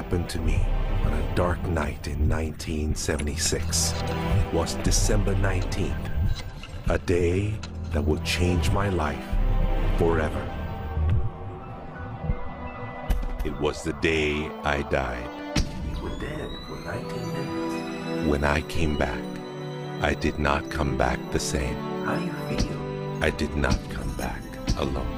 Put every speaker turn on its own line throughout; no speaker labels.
happened to me on a dark night in 1976. It was December 19th, a day that will change my life forever. It was the day I died. You were dead for 19 minutes. When I came back, I did not come back the same. How do you feel? I did not come back alone.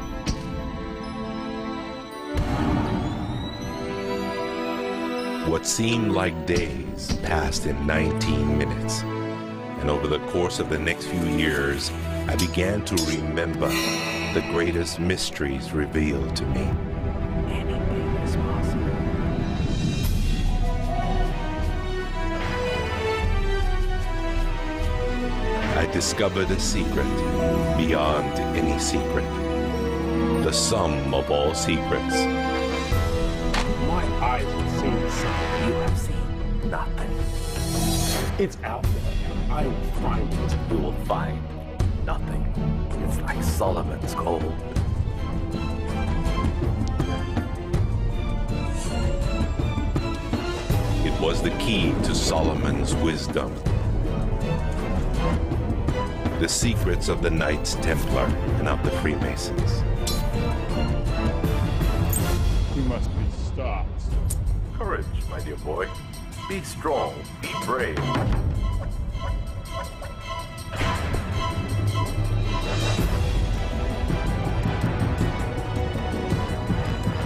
What seemed like days passed in 19 minutes. And over the course of the next few years, I began to remember the greatest mysteries revealed to me. Anything is possible. I discovered a secret beyond any secret. The sum of all secrets.
My eyes have seen something.
You have seen nothing.
It's out there. I will find it.
You will find nothing. It's like Solomon's gold. It was the key to Solomon's wisdom. The secrets of the Knights Templar and of the Freemasons.
You must be stopped.
Courage, my dear boy. Be strong, be brave.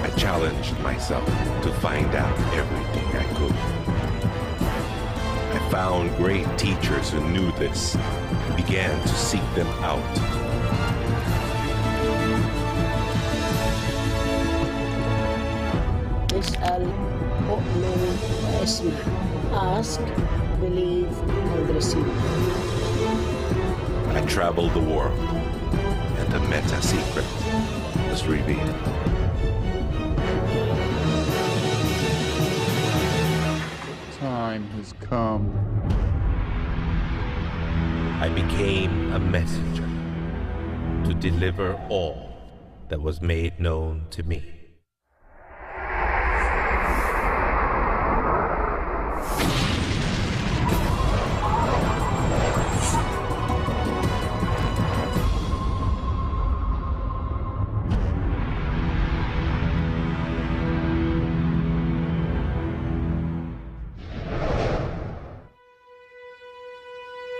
I challenged myself to find out everything I could. I found great teachers who knew this and began to seek them out.
اسأل أؤمن واسمع. Ask, believe, and receive.
I traveled the world, and the meta secret was revealed.
Time has come.
I became a messenger to deliver all that was made known to me.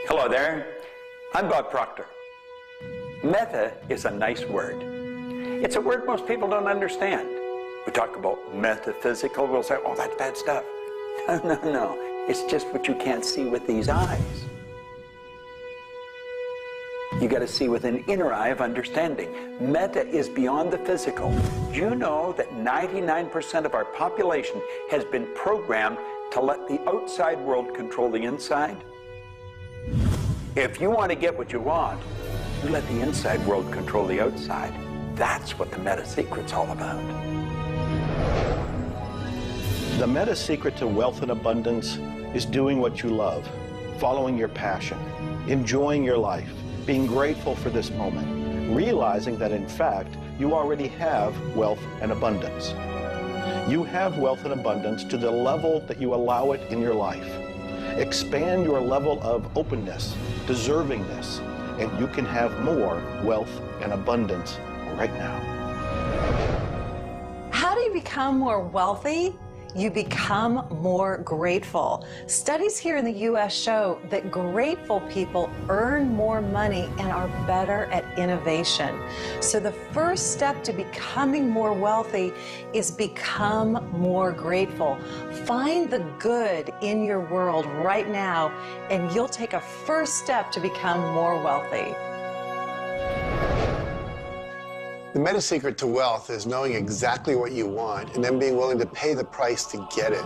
Hello there, I'm Bob Proctor. Meta is a nice word. It's a word most people don't understand. We talk about metaphysical, we'll say, oh, that's bad stuff. No, it's just what you can't see with these eyes. You got to see with an inner eye of understanding. Meta is beyond the physical. Do you know that 99% of our population has been programmed to let the outside world control the inside? If you want to get what you want, you let the inside world control the outside. That's what the meta secret's all about.
The meta secret to wealth and abundance is doing what you love, following your passion, enjoying your life, being grateful for this moment, realizing that in fact, you already have wealth and abundance. You have wealth and abundance to the level that you allow it in your life. Expand your level of openness, deservingness, and you can have more wealth and abundance right now.
How do you become more wealthy? You become more grateful. Studies here in the U.S. show that grateful people earn more money and are better at innovation. So the first step to becoming more wealthy is become more grateful. Find the good in your world right now, and you'll take a first step to become more wealthy.
The meta secret to wealth is knowing exactly what you want and then being willing to pay the price to get it.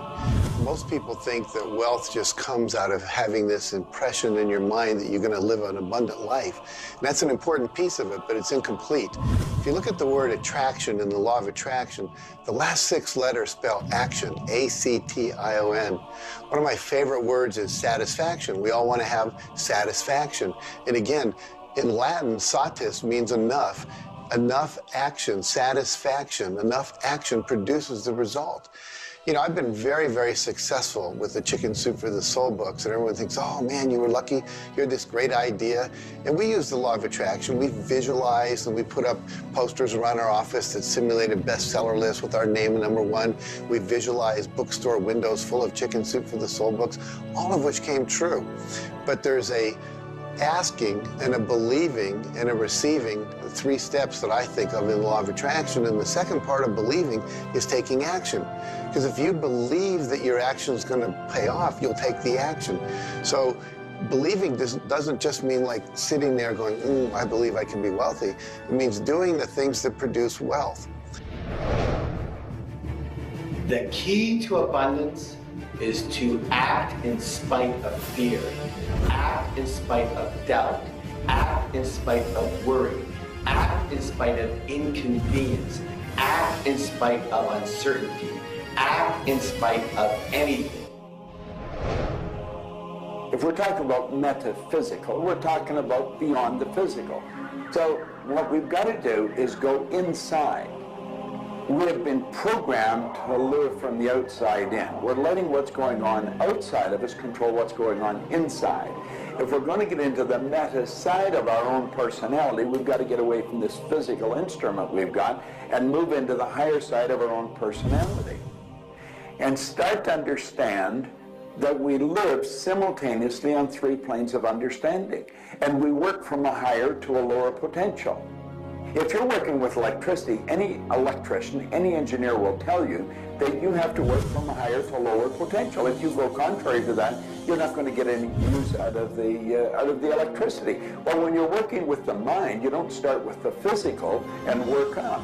Most people think that wealth just comes out of having this impression in your mind that you're going to live an abundant life. And that's an important piece of it, but it's incomplete. If you look at the word attraction in the law of attraction, the last 6 letters spell action, A-C-T-I-O-N. One of my favorite words is satisfaction. We all want to have satisfaction. And again, in Latin, satis means enough. Enough action, satisfaction, enough action produces the result. You know, I've been very, very successful with the Chicken Soup for the Soul books, and everyone thinks, oh man, you were lucky, you had this great idea. And we use the law of attraction. We visualize and we put up posters around our office that simulate a bestseller list with our name #1. We visualize bookstore windows full of Chicken Soup for the Soul books, all of which came true. But there's a asking and a believing and a receiving, the 3 steps that I think of in the law of attraction. And the second part of believing is taking action. Because if you believe that your action is going to pay off, you'll take the action. So believing doesn't just mean like sitting there going, I believe I can be wealthy. It means doing the things that produce wealth.
The key to abundance is to act in spite of fear, act in spite of doubt, act in spite of worry, act in spite of inconvenience, act in spite of uncertainty, act in spite of anything.
If we're talking about metaphysical, we're talking about beyond the physical. So what we've got to do is go inside. We have been programmed to live from the outside in. We're letting what's going on outside of us control what's going on inside. If we're going to get into the meta side of our own personality, we've got to get away from this physical instrument we've got and move into the higher side of our own personality. And start to understand that we live simultaneously on 3 planes of understanding. And we work from a higher to a lower potential. If you're working with electricity, any electrician, any engineer will tell you that you have to work from a higher to lower potential. If you go contrary to that, you're not going to get any use out of the electricity. Well, when you're working with the mind, you don't start with the physical and work up.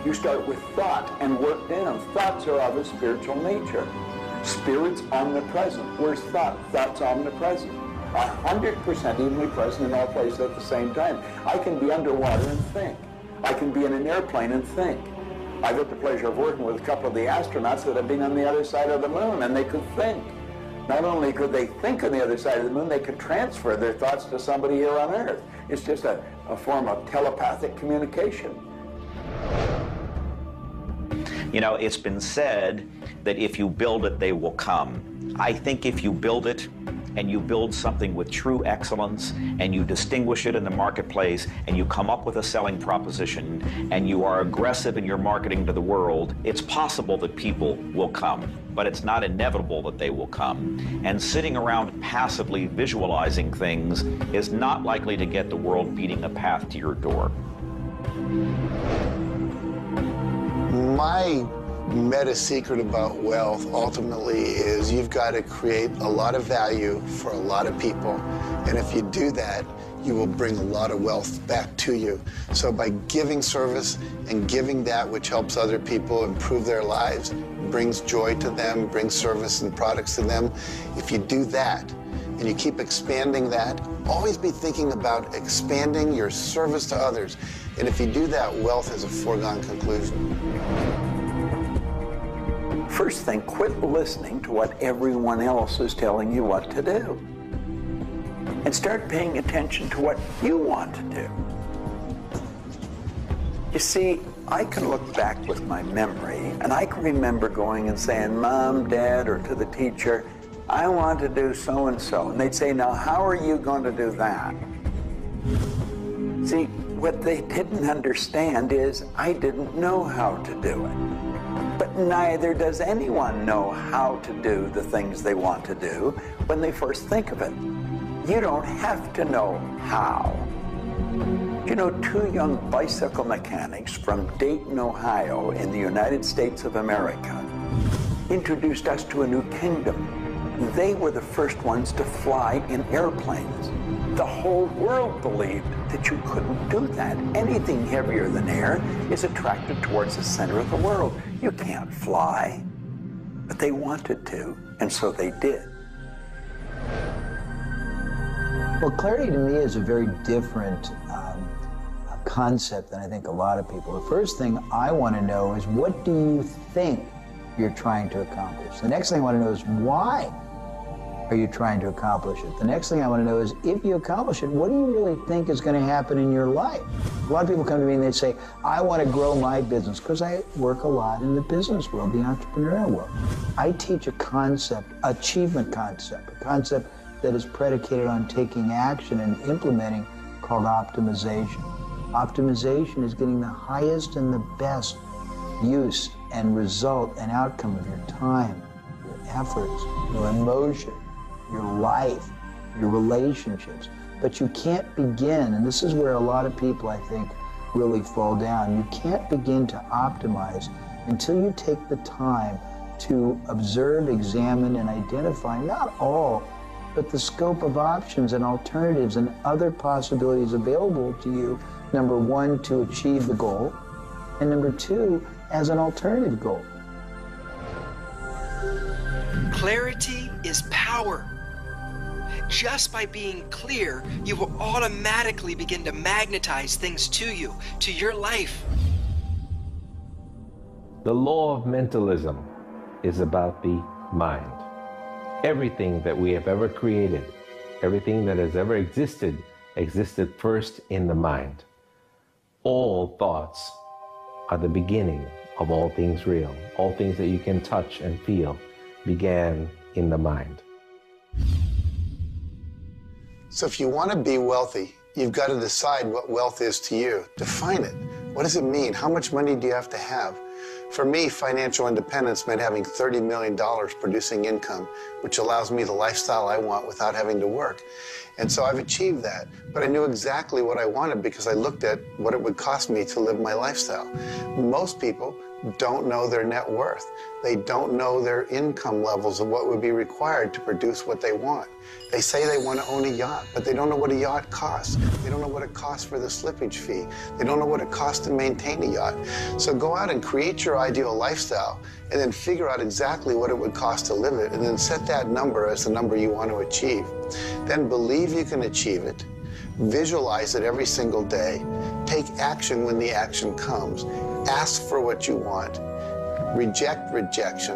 You start with thought and work down. Thoughts are of a spiritual nature. Spirit's omnipresent. Where's thought? Thought's omnipresent. 100% evenly present in all places at the same time. I can be underwater and think. I can be in an airplane and think. I've had the pleasure of working with a couple of the astronauts that have been on the other side of the moon, and they could think. Not only could they think on the other side of the moon, they could transfer their thoughts to somebody here on Earth. It's just a form of telepathic communication.
You know, it's been said that if you build it, they will come. I think if you build it, and you build something with true excellence, and you distinguish it in the marketplace, and you come up with a selling proposition, and you are aggressive in your marketing to the world, it's possible that people will come. But it's not inevitable that they will come. And sitting around passively visualizing things is not likely to get the world beating a path to your door.
My meta secret about wealth ultimately is you've got to create a lot of value for a lot of people. And if you do that, you will bring a lot of wealth back to you. So by giving service and giving that which helps other people improve their lives, brings joy to them, brings service and products to them, if you do that and you keep expanding that, always be thinking about expanding your service to others. And if you do that, wealth is a foregone conclusion.
First thing, quit listening to what everyone else is telling you what to do. And start paying attention to what you want to do. You see, I can look back with my memory, and I can remember going and saying, Mom, Dad, or to the teacher, I want to do so-and-so. And they'd say, now, how are you going to do that? See, what they didn't understand is I didn't know how to do it. But neither does anyone know how to do the things they want to do when they first think of it. You don't have to know how. You know, 2 young bicycle mechanics from Dayton, Ohio, in the United States of America, introduced us to a new kingdom. They were the first ones to fly in airplanes. The whole world believed that you couldn't do that. Anything heavier than air is attracted towards the center of the world. You can't fly. But they wanted to, and so they did.
Well, clarity to me is a very different concept than I think a lot of people. The first thing I want to know is, what do you think you're trying to accomplish? The next thing I want to know is, why are you trying to accomplish it? The next thing I want to know is, if you accomplish it, what do you really think is going to happen in your life? A lot of people come to me and they say, I want to grow my business, because I work a lot in the business world, the entrepreneurial world. I teach a concept, achievement concept, a concept that is predicated on taking action and implementing, called optimization. Optimization is getting the highest and the best use and result and outcome of your time, your efforts, your emotion, your life, your relationships. But you can't begin, and this is where a lot of people, I think, really fall down. You can't begin to optimize until you take the time to observe, examine, and identify not all, but the scope of options and alternatives and other possibilities available to you, number one, to achieve the goal, and number two, as an alternative goal.
Clarity is power. Just by being clear, you will automatically begin to magnetize things to you, to your life.
The law of mentalism is about the mind. Everything that we have ever created, everything that has ever existed, existed first in the mind. All thoughts are the beginning of all things real. All things that you can touch and feel began in the mind.
So if you want to be wealthy, you've got to decide what wealth is to you. Define it. What does it mean? How much money do you have to have? For me, financial independence meant having $30 million producing income, which allows me the lifestyle I want without having to work. And so I've achieved that. But I knew exactly what I wanted because I looked at what it would cost me to live my lifestyle. Most people don't know their net worth. They don't know their income levels of what would be required to produce what they want. They say they want to own a yacht, but they don't know what a yacht costs. They don't know what it costs for the slippage fee. They don't know what it costs to maintain a yacht. So go out and create your ideal lifestyle and then figure out exactly what it would cost to live it, and then set that number as the number you want to achieve. Then believe you can achieve it. Visualize it every single day. Take action when the action comes. Ask for what you want. Reject rejection.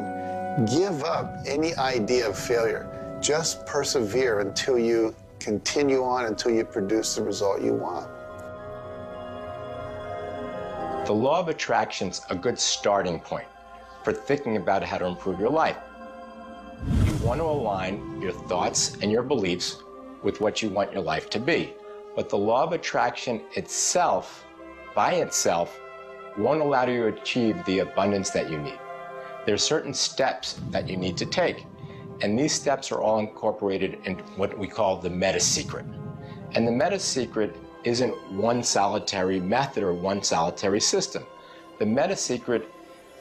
Give up any idea of failure. Just persevere until you continue on, until you produce the result you want.
The law of attraction's a good starting point for thinking about how to improve your life. You want to align your thoughts and your beliefs with what you want your life to be. But the law of attraction itself, by itself, won't allow you to achieve the abundance that you need. There are certain steps that you need to take, and these steps are all incorporated in what we call the meta secret. And the meta secret isn't one solitary method or one solitary system. The meta secret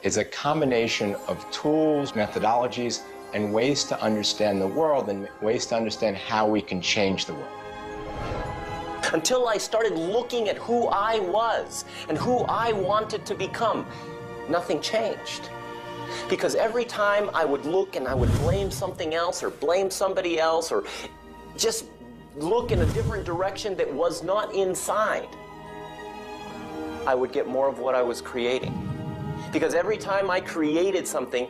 is a combination of tools, methodologies, and ways to understand the world and ways to understand how we can change the world.
Until I started looking at who I was and who I wanted to become, nothing changed. Because every time I would look and I would blame something else or blame somebody else or just look in a different direction that was not inside, I would get more of what I was creating. Because every time I created something,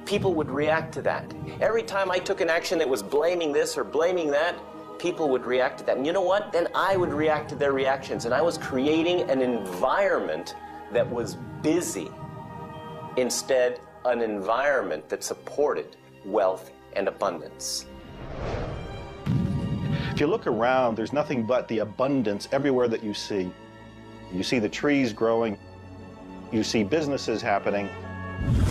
people would react to that. Every time I took an action that was blaming this or blaming that, people would react to that. And you know what? Then I would react to their reactions. And I was creating an environment that was busy, instead an environment that supported wealth and abundance.
If you look around, there's nothing but the abundance everywhere that you see. You see the trees growing. You see businesses happening.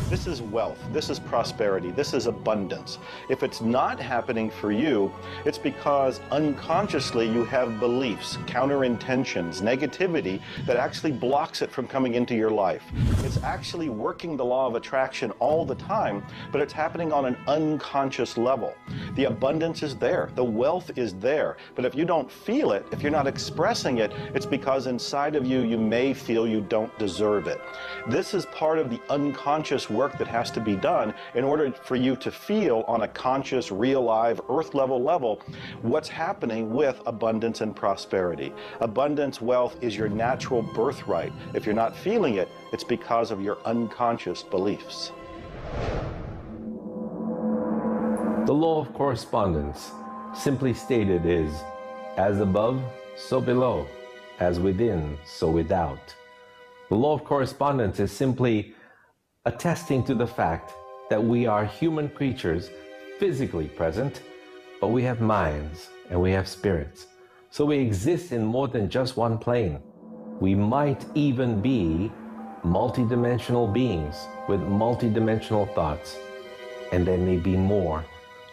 This is wealth, this is prosperity, this is abundance. If it's not happening for you, it's because unconsciously you have beliefs, counter-intentions, negativity that actually blocks it from coming into your life. It's actually working the law of attraction all the time, but it's happening on an unconscious level. The abundance is there, the wealth is there, but if you don't feel it, if you're not expressing it, it's because inside of you, you may feel you don't deserve it. This is part of the unconscious work that has to be done in order for you to feel on a conscious, real, live, earth level what's happening with abundance and prosperity. Abundance, wealth is your natural birthright. If you're not feeling it, it's because of your unconscious beliefs.
The law of correspondence, simply stated, is as above, so below, as within, so without. The law of correspondence is simply attesting to the fact that we are human creatures physically present, but we have minds and we have spirits. So we exist in more than just one plane. We might even be multidimensional beings with multidimensional thoughts, and there may be more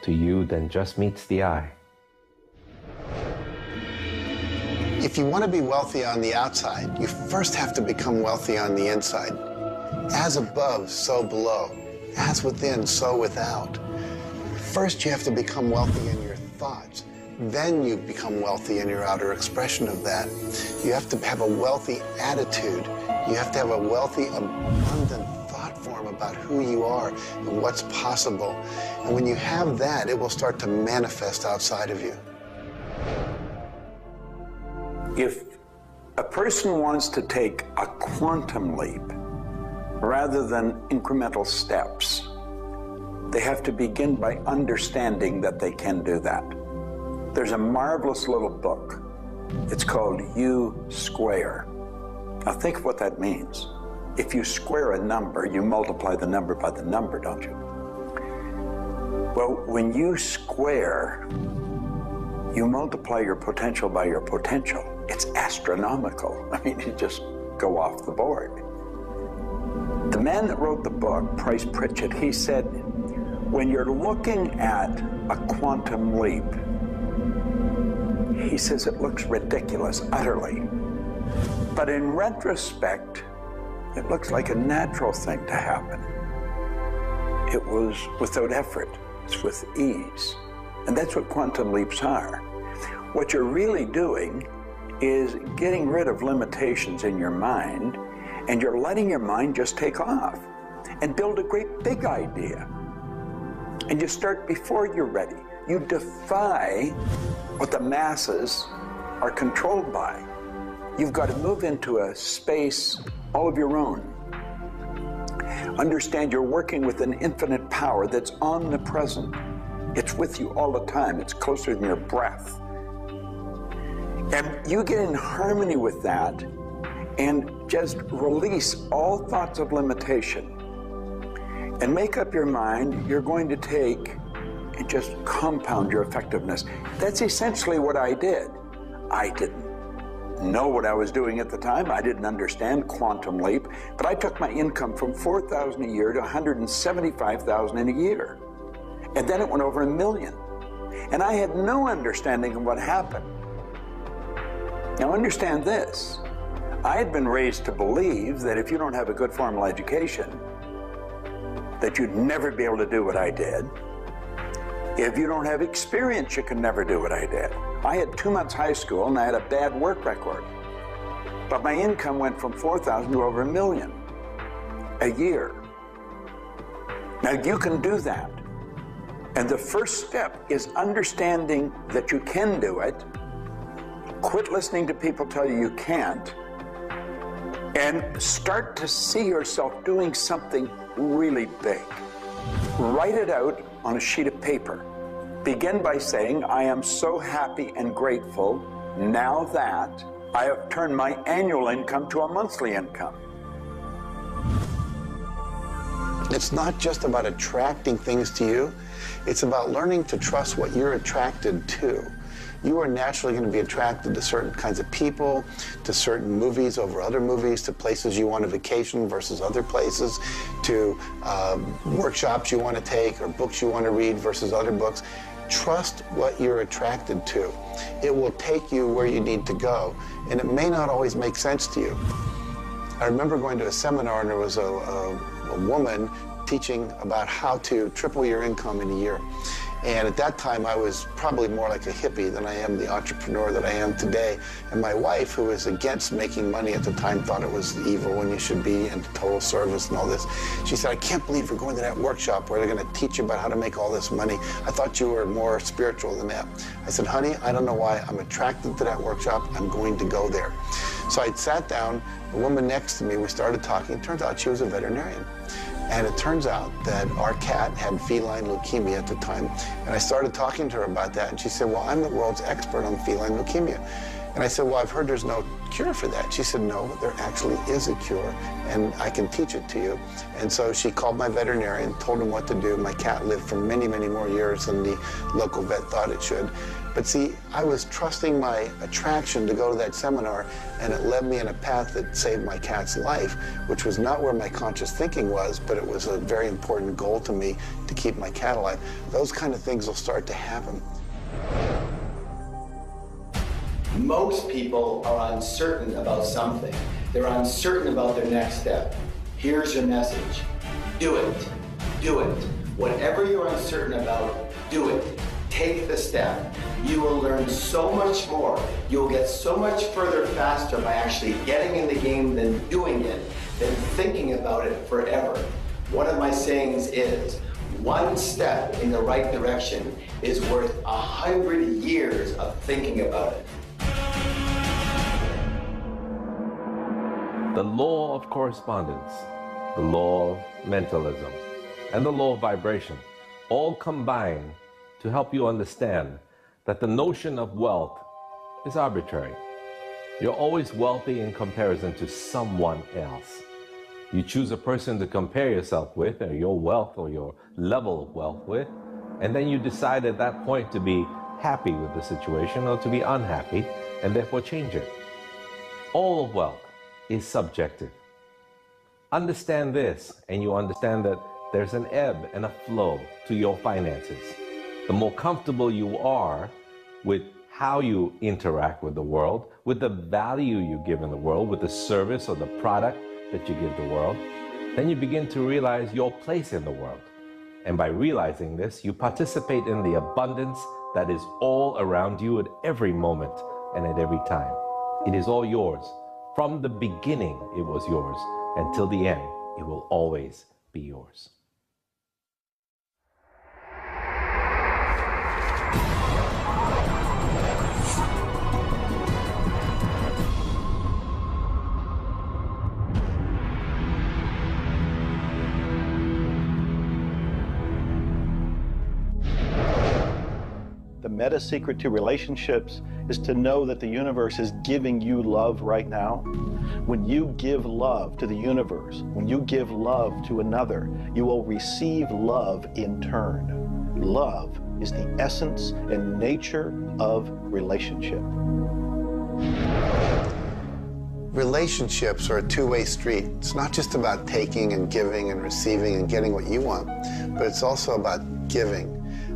to you than just meets the eye.
If you want to be wealthy on the outside, you first have to become wealthy on the inside. As above, so below. As within, so without. First, you have to become wealthy in your thoughts. Then you become wealthy in your outer expression of that. You have to have a wealthy attitude. You have to have a wealthy, abundant thought form about who you are and what's possible. And when you have that, it will start to manifest outside of you.
If a person wants to take a quantum leap rather than incremental steps, they have to begin by understanding that they can do that. There's a marvelous little book. It's called U Square. Now think of what that means. If you square a number, you multiply the number by the number, don't you? Well, when you square, you multiply your potential by your potential. It's astronomical. I mean, you just go off the board. The man that wrote the book, Price Pritchett, he said, when you're looking at a quantum leap, he says it looks ridiculous, utterly. But in retrospect, it looks like a natural thing to happen. It was without effort. It's with ease. And that's what quantum leaps are. What you're really doing is getting rid of limitations in your mind, and you're letting your mind just take off and build a great big idea. And you start before you're ready. You defy what the masses are controlled by. You've got to move into a space all of your own. Understand you're working with an infinite power that's omnipresent. It's with you all the time. It's closer than your breath. And you get in harmony with that and just release all thoughts of limitation and make up your mind you're going to take and just compound your effectiveness. That's essentially what I did. I didn't know what I was doing at the time. I didn't understand quantum leap, but I took my income from $4,000 a year to $175,000 in a year. And then it went over $1 million. And I had no understanding of what happened. Now understand this. I had been raised to believe that if you don't have a good formal education, that you'd never be able to do what I did. If you don't have experience, you can never do what I did. I had 2 months high school and I had a bad work record. But my income went from $4,000 to over $1 million a year. Now you can do that. And the first step is understanding that you can do it. Quit listening to people tell you you can't. And start to see yourself doing something really big. Write it out on a sheet of paper. Begin by saying, I am so happy and grateful now that I have turned my annual income to a monthly income.
It's not just about attracting things to you. It's about learning to trust what you're attracted to. You are naturally going to be attracted to certain kinds of people, to certain movies over other movies, to places you want to vacation versus other places, to workshops you want to take or books you want to read versus other books. Trust what you're attracted to. It will take you where you need to go, and it may not always make sense to you. I remember going to a seminar, and there was a woman teaching about how to triple your income in a year. And at that time, I was probably more like a hippie than I am the entrepreneur that I am today. And my wife, who was against making money at the time, thought it was evil when you should be into total service and all this. She said, I can't believe you're going to that workshop where they're going to teach you about how to make all this money. I thought you were more spiritual than that. I said, honey, I don't know why. I'm attracted to that workshop. I'm going to go there. So I sat down, the woman next to me, we started talking. It turns out she was a veterinarian. And it turns out that our cat had feline leukemia at the time. And I started talking to her about that, and she said, well, I'm the world's expert on feline leukemia. And I said, well, I've heard there's no cure for that. She said, no, there actually is a cure, and I can teach it to you. And so she called my veterinarian, told him what to do. My cat lived for many, many more years than the local vet thought it should. But see, I was trusting my attraction to go to that seminar, and it led me in a path that saved my cat's life, which was not where my conscious thinking was, but it was a very important goal to me to keep my cat alive. Those kind of things will start to happen.
Most people are uncertain about something. They're uncertain about their next step. Here's your message. Do it. Do it. Whatever you're uncertain about, do it. Take the step. You will learn so much more. You'll get so much further faster by actually getting in the game than doing it, than thinking about it forever. One of my sayings is, one step in the right direction is worth 100 years of thinking about it.
The law of correspondence, the law of mentalism, and the law of vibration all combine to help you understand that the notion of wealth is arbitrary. You're always wealthy in comparison to someone else. You choose a person to compare yourself with, or your wealth or your level of wealth with, and then you decide at that point to be happy with the situation or to be unhappy, and therefore change it. All of wealth is subjective. Understand this, and you understand that there's an ebb and a flow to your finances. The more comfortable you are with how you interact with the world, with the value you give in the world, with the service or the product that you give the world, then you begin to realize your place in the world. And by realizing this, you participate in the abundance that is all around you at every moment and at every time. It is all yours. From the beginning, it was yours. Until the end, it will always be yours.
The meta secret to relationships is to know that the universe is giving you love right now. When you give love to the universe, when you give love to another, you will receive love in turn. Love is the essence and nature of relationship.
Relationships are a two-way street. It's not just about taking and giving and receiving and getting what you want, but it's also about giving.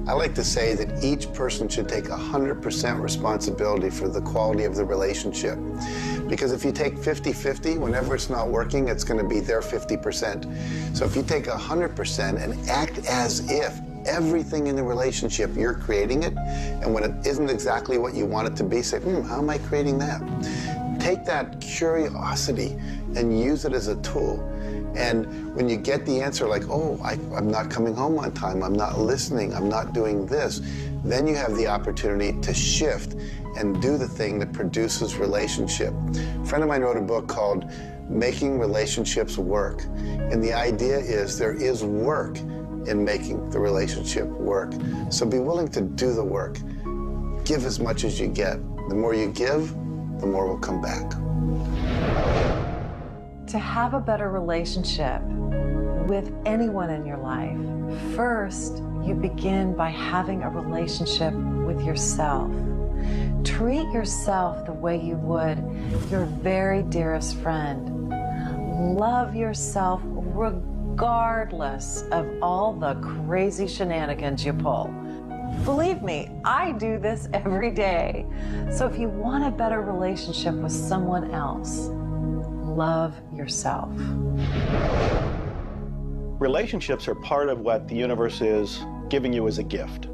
I like to say that each person should take 100% responsibility for the quality of the relationship. Because if you take 50-50, whenever it's not working, it's going to be their 50%. So if you take 100% and act as if everything in the relationship, you're creating it, and when it isn't exactly what you want it to be, say, how am I creating that? Take that curiosity and use it as a tool. And when you get the answer like, oh, I'm not coming home on time, I'm not listening, I'm not doing this, then you have the opportunity to shift and do the thing that produces relationship. A friend of mine wrote a book called Making Relationships Work. And the idea is there is work in making the relationship work. So be willing to do the work. Give as much as you get. The more you give, the more will come back.
To have a better relationship with anyone in your life, first, you begin by having a relationship with yourself. Treat yourself the way you would your very dearest friend. Love yourself regardless of all the crazy shenanigans you pull. Believe me, I do this every day. So if you want a better relationship with someone else, love yourself.
Relationships are part of what the universe is giving you as a gift.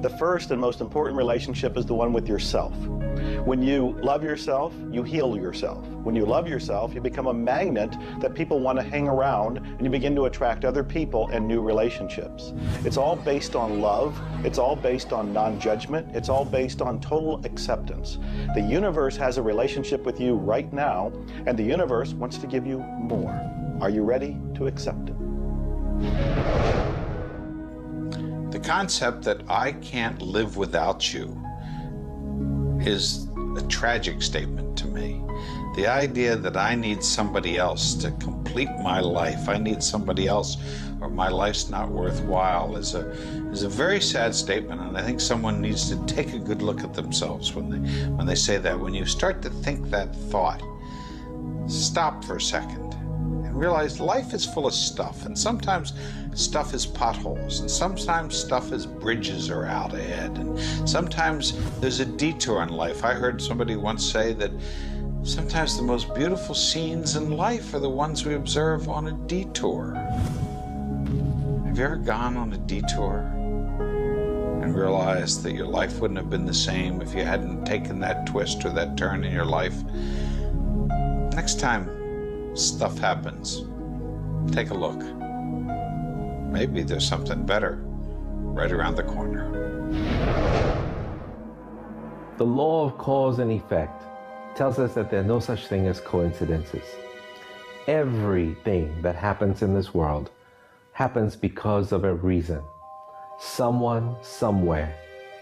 The first and most important relationship is the one with yourself. When you love yourself, you heal yourself. When you love yourself, you become a magnet that people want to hang around, and you begin to attract other people and new relationships. It's all based on love. It's all based on non-judgment. It's all based on total acceptance. The universe has a relationship with you right now, and the universe wants to give you more. Are you ready to accept it?
The concept that I can't live without you is a tragic statement to me. The idea that I need somebody else to complete my life, I need somebody else or my life's not worthwhile is a very sad statement, and I think someone needs to take a good look at themselves when they say that. When you start to think that thought, stop for a second and realize life is full of stuff, and sometimes stuff is potholes, and sometimes stuff is bridges are out ahead, and sometimes there's a detour in life. I heard somebody once say that sometimes the most beautiful scenes in life are the ones we observe on a detour. Have you ever gone on a detour and realized that your life wouldn't have been the same if you hadn't taken that twist or that turn in your life? Next time stuff happens, take a look. Maybe there's something better right around the corner.
The law of cause and effect tells us that there are no such thing as coincidences. Everything that happens in this world happens because of a reason. Someone, somewhere,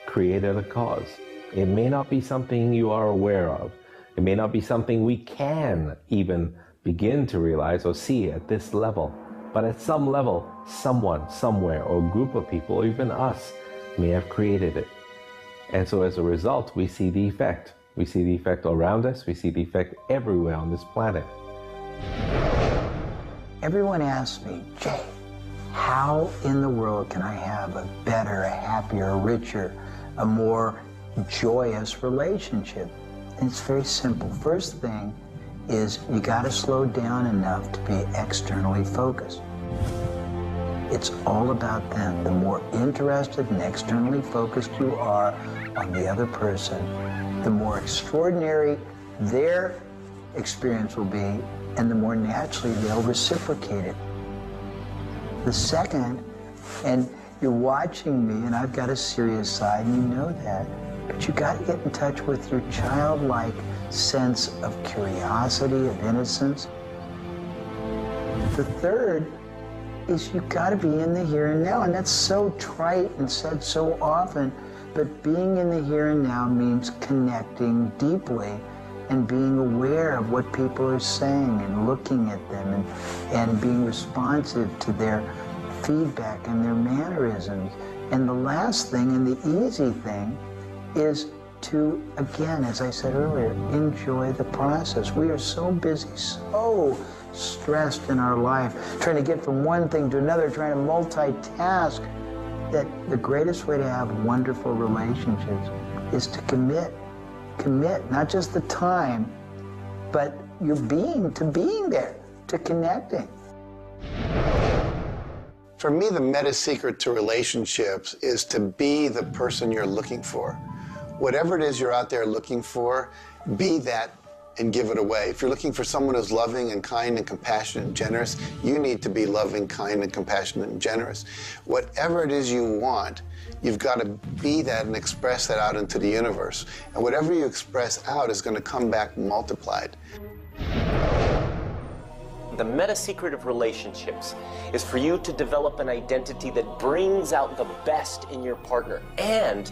created a cause. It may not be something you are aware of. It may not be something we can even begin to realize or see at this level. But at some level, someone, somewhere, or a group of people, or even us, may have created it. And so as a result, we see the effect. We see the effect around us. We see the effect everywhere on this planet.
Everyone asks me, Jay, how in the world can I have a better, a happier, a richer, a more joyous relationship? And it's very simple. First thing is you got to slow down enough to be externally focused. It's all about them. The more interested and externally focused you are on the other person, the more extraordinary their experience will be, and the more naturally they'll reciprocate it. The second, and you're watching me, and I've got a serious side, and you know that, but you got to get in touch with your childlike sense of curiosity, of innocence. The third is you got to be in the here and now, and that's so trite and said so often, but being in the here and now means connecting deeply and being aware of what people are saying and looking at them and being responsive to their feedback and their mannerisms. And the last thing, and the easy thing, is to, again, as I said earlier, enjoy the process. We are so busy, so stressed in our life, trying to get from one thing to another, trying to multitask, that the greatest way to have wonderful relationships is to commit, not just the time, but your being, to being there, to connecting.
For me, the meta secret to relationships is to be the person you're looking for. Whatever it is you're out there looking for, be that and give it away. If you're looking for someone who's loving and kind and compassionate and generous, you need to be loving, kind, and compassionate and generous. Whatever it is you want, you've got to be that and express that out into the universe. And whatever you express out is going to come back multiplied.
The meta secret of relationships is for you to develop an identity that brings out the best in your partner and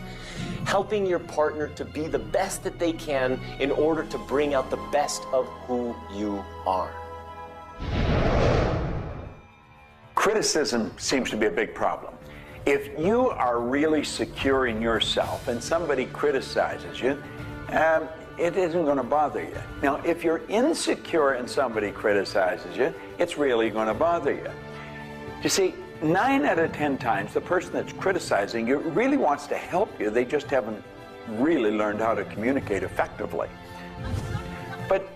helping your partner to be the best that they can in order to bring out the best of who you are.
Criticism seems to be a big problem. If you are really secure in yourself and somebody criticizes you, it isn't going to bother you. Now, if you're insecure and somebody criticizes you, it's really going to bother you. You see, 9 out of 10 times, the person that's criticizing you really wants to help you. They just haven't really learned how to communicate effectively. But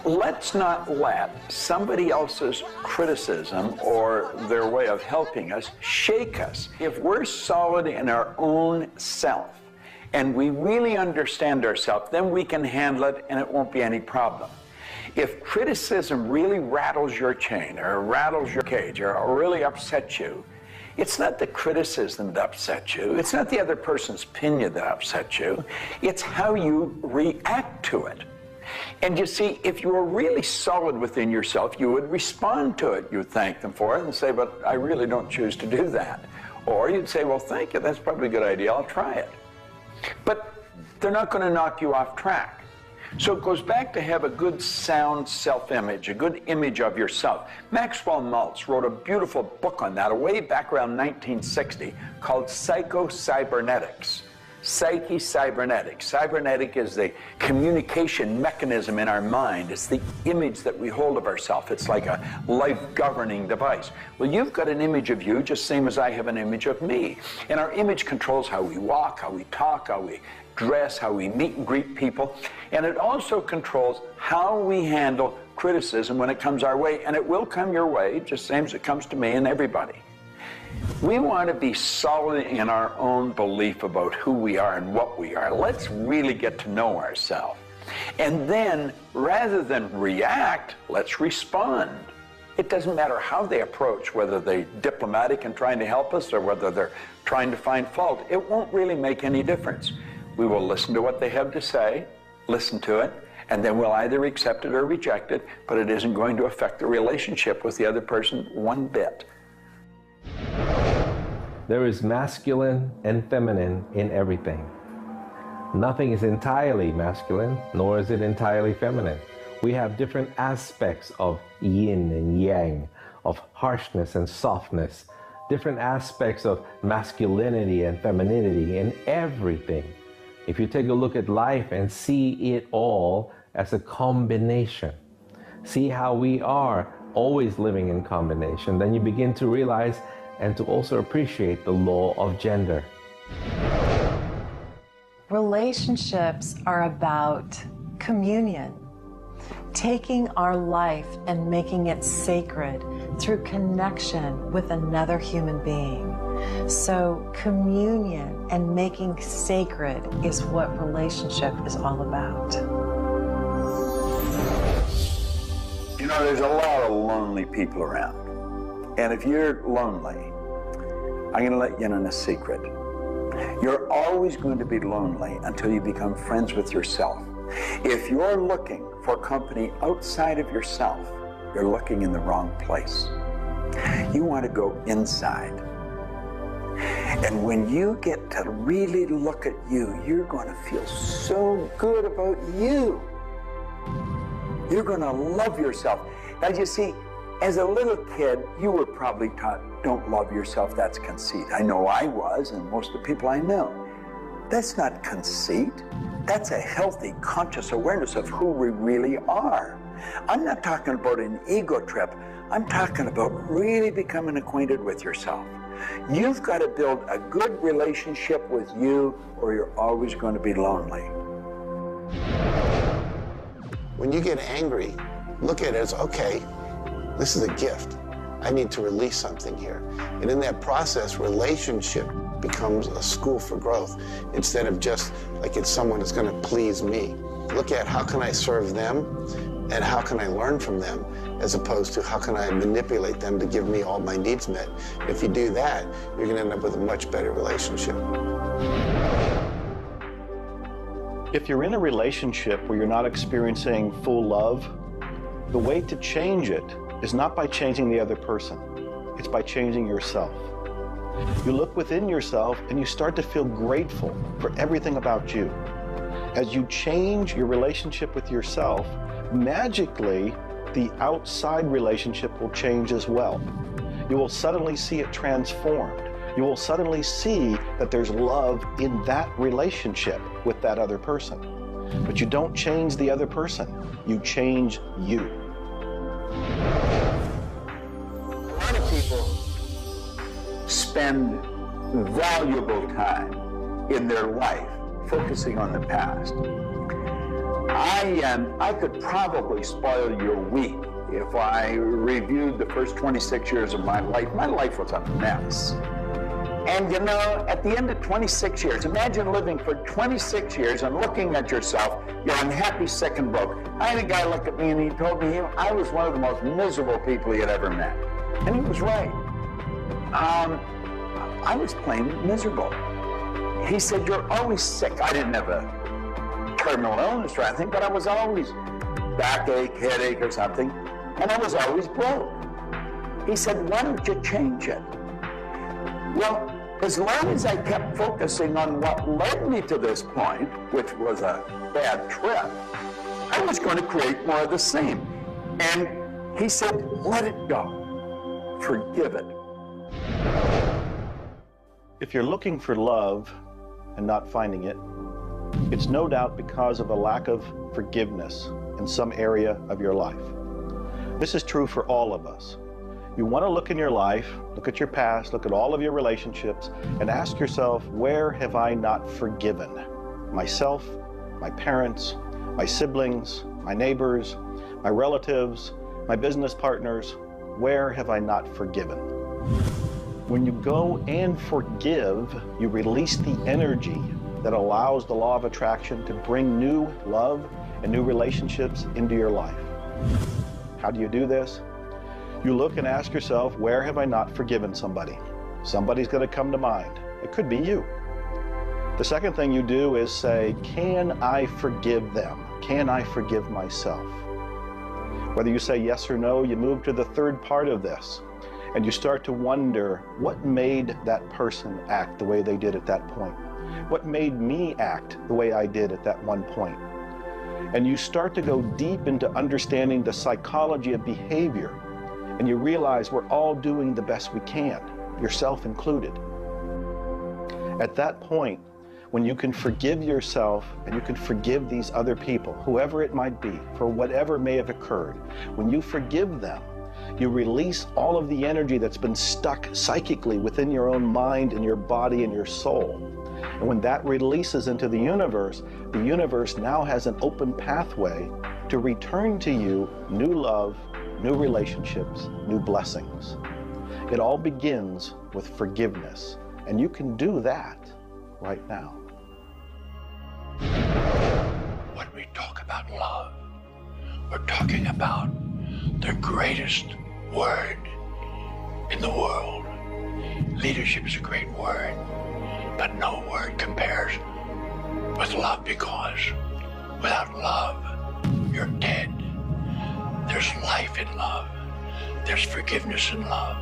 let's not let somebody else's criticism or their way of helping us shake us. If we're solid in our own self, and we really understand ourselves, then we can handle it and it won't be any problem. If criticism really rattles your chain or rattles your cage or really upsets you, it's not the criticism that upsets you. It's not the other person's opinion that upsets you. It's how you react to it. And you see, if you were really solid within yourself, you would respond to it. You would thank them for it and say, but I really don't choose to do that. Or you'd say, well, thank you, that's probably a good idea, I'll try it. But they're not going to knock you off track. So it goes back to have a good, sound self-image, a good image of yourself. Maxwell Maltz wrote a beautiful book on that way back around 1960 called Psycho-Cybernetics. Psyche-Cybernetic. Cybernetic is the communication mechanism in our mind. It's the image that we hold of ourselves. It's like a life-governing device. Well, you've got an image of you just same as I have an image of me. And our image controls how we walk, how we talk, how we dress, how we meet and greet people. And it also controls how we handle criticism when it comes our way. And it will come your way, just same as it comes to me and everybody. We want to be solid in our own belief about who we are and what we are. Let's really get to know ourselves. And then, rather than react, let's respond. It doesn't matter how they approach, whether they're diplomatic and trying to help us or whether they're trying to find fault. It won't really make any difference. We will listen to what they have to say, listen to it, and then we'll either accept it or reject it, but it isn't going to affect the relationship with the other person one bit.
There is masculine and feminine in everything. Nothing is entirely masculine, nor is it entirely feminine. We have different aspects of yin and yang, of harshness and softness, different aspects of masculinity and femininity in everything. If you take a look at life and see it all as a combination, see how we are always living in combination, then you begin to realize and to also appreciate the law of gender.
Relationships are about communion, taking our life and making it sacred through connection with another human being. So communion and making sacred is what relationship is all about.
You know, there's a lot of lonely people around. And if you're lonely, I'm going to let you in on a secret. You're always going to be lonely until you become friends with yourself. If you're looking for company outside of yourself, you're looking in the wrong place. You want to go inside. And when you get to really look at you, you're going to feel so good about you. You're going to love yourself. Now, you see, as a little kid, you were probably taught, don't love yourself, that's conceit. I know I was, and most of the people I know. That's not conceit. That's a healthy, conscious awareness of who we really are. I'm not talking about an ego trip. I'm talking about really becoming acquainted with yourself. You've got to build a good relationship with you, or you're always going to be lonely.
When you get angry, look at it as, okay, this is a gift. I need to release something here. And in that process, relationship becomes a school for growth instead of just like it's someone that's going to please me. Look at how can I serve them and how can I learn from them, as opposed to how can I manipulate them to give me all my needs met. If you do that, you're going to end up with a much better relationship.
If you're in a relationship where you're not experiencing full love, the way to change it is not by changing the other person. It's by changing yourself. You look within yourself and you start to feel grateful for everything about you. As you change your relationship with yourself, magically, the outside relationship will change as well. You will suddenly see it transformed. You will suddenly see that there's love in that relationship with that other person. But you don't change the other person. You change you.
A lot of people spend valuable time in their life focusing on the past. I could probably spoil your week if I reviewed the first 26 years of my life. My life was a mess. And you know, at the end of 26 years, imagine living for 26 years and looking at yourself, you're unhappy, sick, and broke. I had a guy look at me and he told me I was one of the most miserable people he had ever met. And he was right. I was plain miserable. He said, you're always sick. I didn't have a terminal illness or anything, but I was always backache, headache or something, and I was always broke. He said, why don't you change it? Well, as long as I kept focusing on what led me to this point, which was a bad trip, I was going to create more of the same. And he said, let it go. Forgive it.
If you're looking for love and not finding it, it's no doubt because of a lack of forgiveness in some area of your life. This is true for all of us. You want to look in your life, look at your past, look at all of your relationships, and ask yourself, where have I not forgiven? Myself, my parents, my siblings, my neighbors, my relatives, my business partners, where have I not forgiven? When you go and forgive, you release the energy that allows the law of attraction to bring new love and new relationships into your life. How do you do this? You look and ask yourself, where have I not forgiven somebody? Somebody's going to come to mind. It could be you. The second thing you do is say, can I forgive them? Can I forgive myself? Whether you say yes or no, you move to the third part of this, and you start to wonder, what made that person act the way they did at that point? What made me act the way I did at that one point? And you start to go deep into understanding the psychology of behavior, and you realize we're all doing the best we can, yourself included. At that point, when you can forgive yourself and you can forgive these other people, whoever it might be, for whatever may have occurred, when you forgive them, you release all of the energy that's been stuck psychically within your own mind and your body and your soul. And when that releases into the universe now has an open pathway to return to you new love, new relationships, new blessings. It all begins with forgiveness, and you can do that right now.
When we talk about love, we're talking about the greatest word in the world. Leadership is a great word, but no word compares with love, because without love, you're dead. There's life in love. There's forgiveness in love.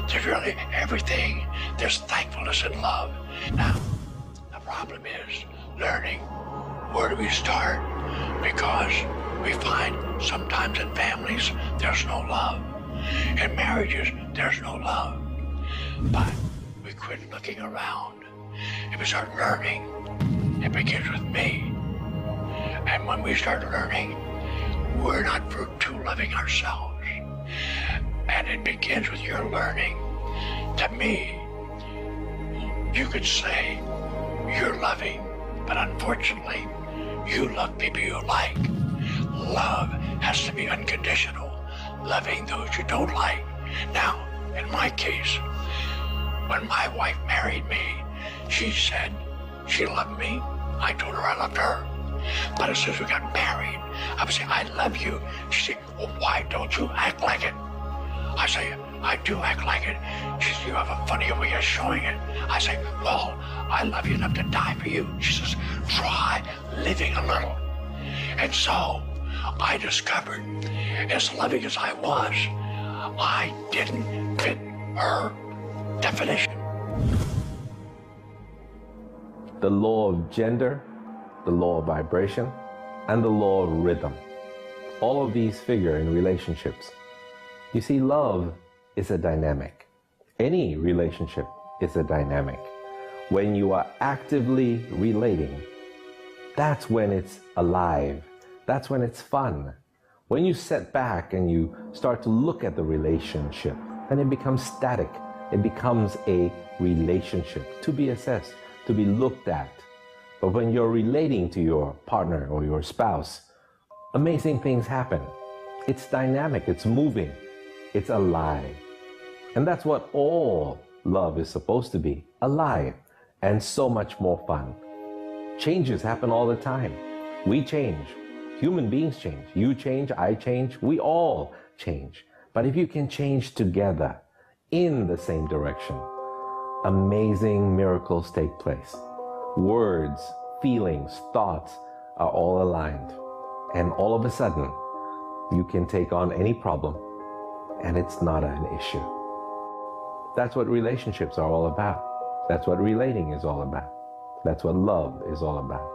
There's really everything. There's thankfulness in love. Now, the problem is learning where do we start, because we find sometimes in families there's no love. In marriages, there's no love. But we quit looking around and we start learning. It begins with me. And when we start learning, we're not too loving ourselves. And it begins with your learning. To me, you could say you're loving, but unfortunately, you love people you like. Love has to be unconditional, loving those you don't like. Now, in my case, when my wife married me, she said she loved me. I told her I loved her. But as soon as we got married, I would say, I love you. She said, well, why don't you act like it? I say, I do act like it. She says, you have a funny way of showing it. I say, well, I love you enough to die for you. She says, try living a little. And so I discovered, as loving as I was, I didn't fit her definition.
The law of gender, the law of vibration, and the law of rhythm. All of these figure in relationships. You see, love is a dynamic. Any relationship is a dynamic. When you are actively relating, that's when it's alive. That's when it's fun. When you sit back and you start to look at the relationship, then it becomes static. It becomes a relationship to be assessed, to be looked at. But when you're relating to your partner or your spouse, amazing things happen. It's dynamic, it's moving, it's alive. And that's what all love is supposed to be, alive, and so much more fun. Changes happen all the time. We change. Human beings change. You change, I change, we all change. But if you can change together in the same direction, amazing miracles take place. Words, feelings, thoughts are all aligned. And all of a sudden, you can take on any problem and it's not an issue. That's what relationships are all about. That's what relating is all about. That's what love is all about.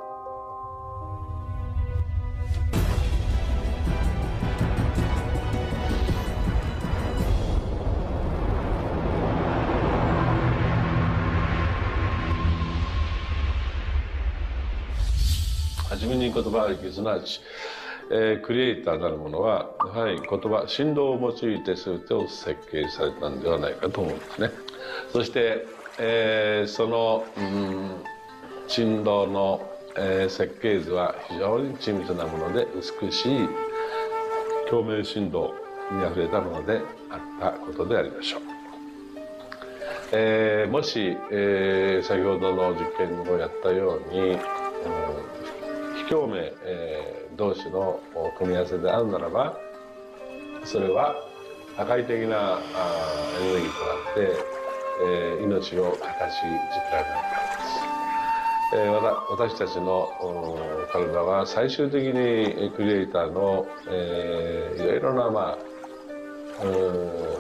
はじめに言葉ありき、すなわち、クリエイターなるものはやはり言葉、振動を用いて全てを設計されたんではないかと思うんですね。そして、その、振動の、設計図は非常に緻密なもので美しい共鳴振動にあふれたものであったことでありましょう。もし、先ほどの実験をやったように、非共鳴、同士の組み合わせであるならば、それは破壊的なエネルギーとなって、命を形作られないからです。私たちの体は最終的にクリエイターの、いろいろな、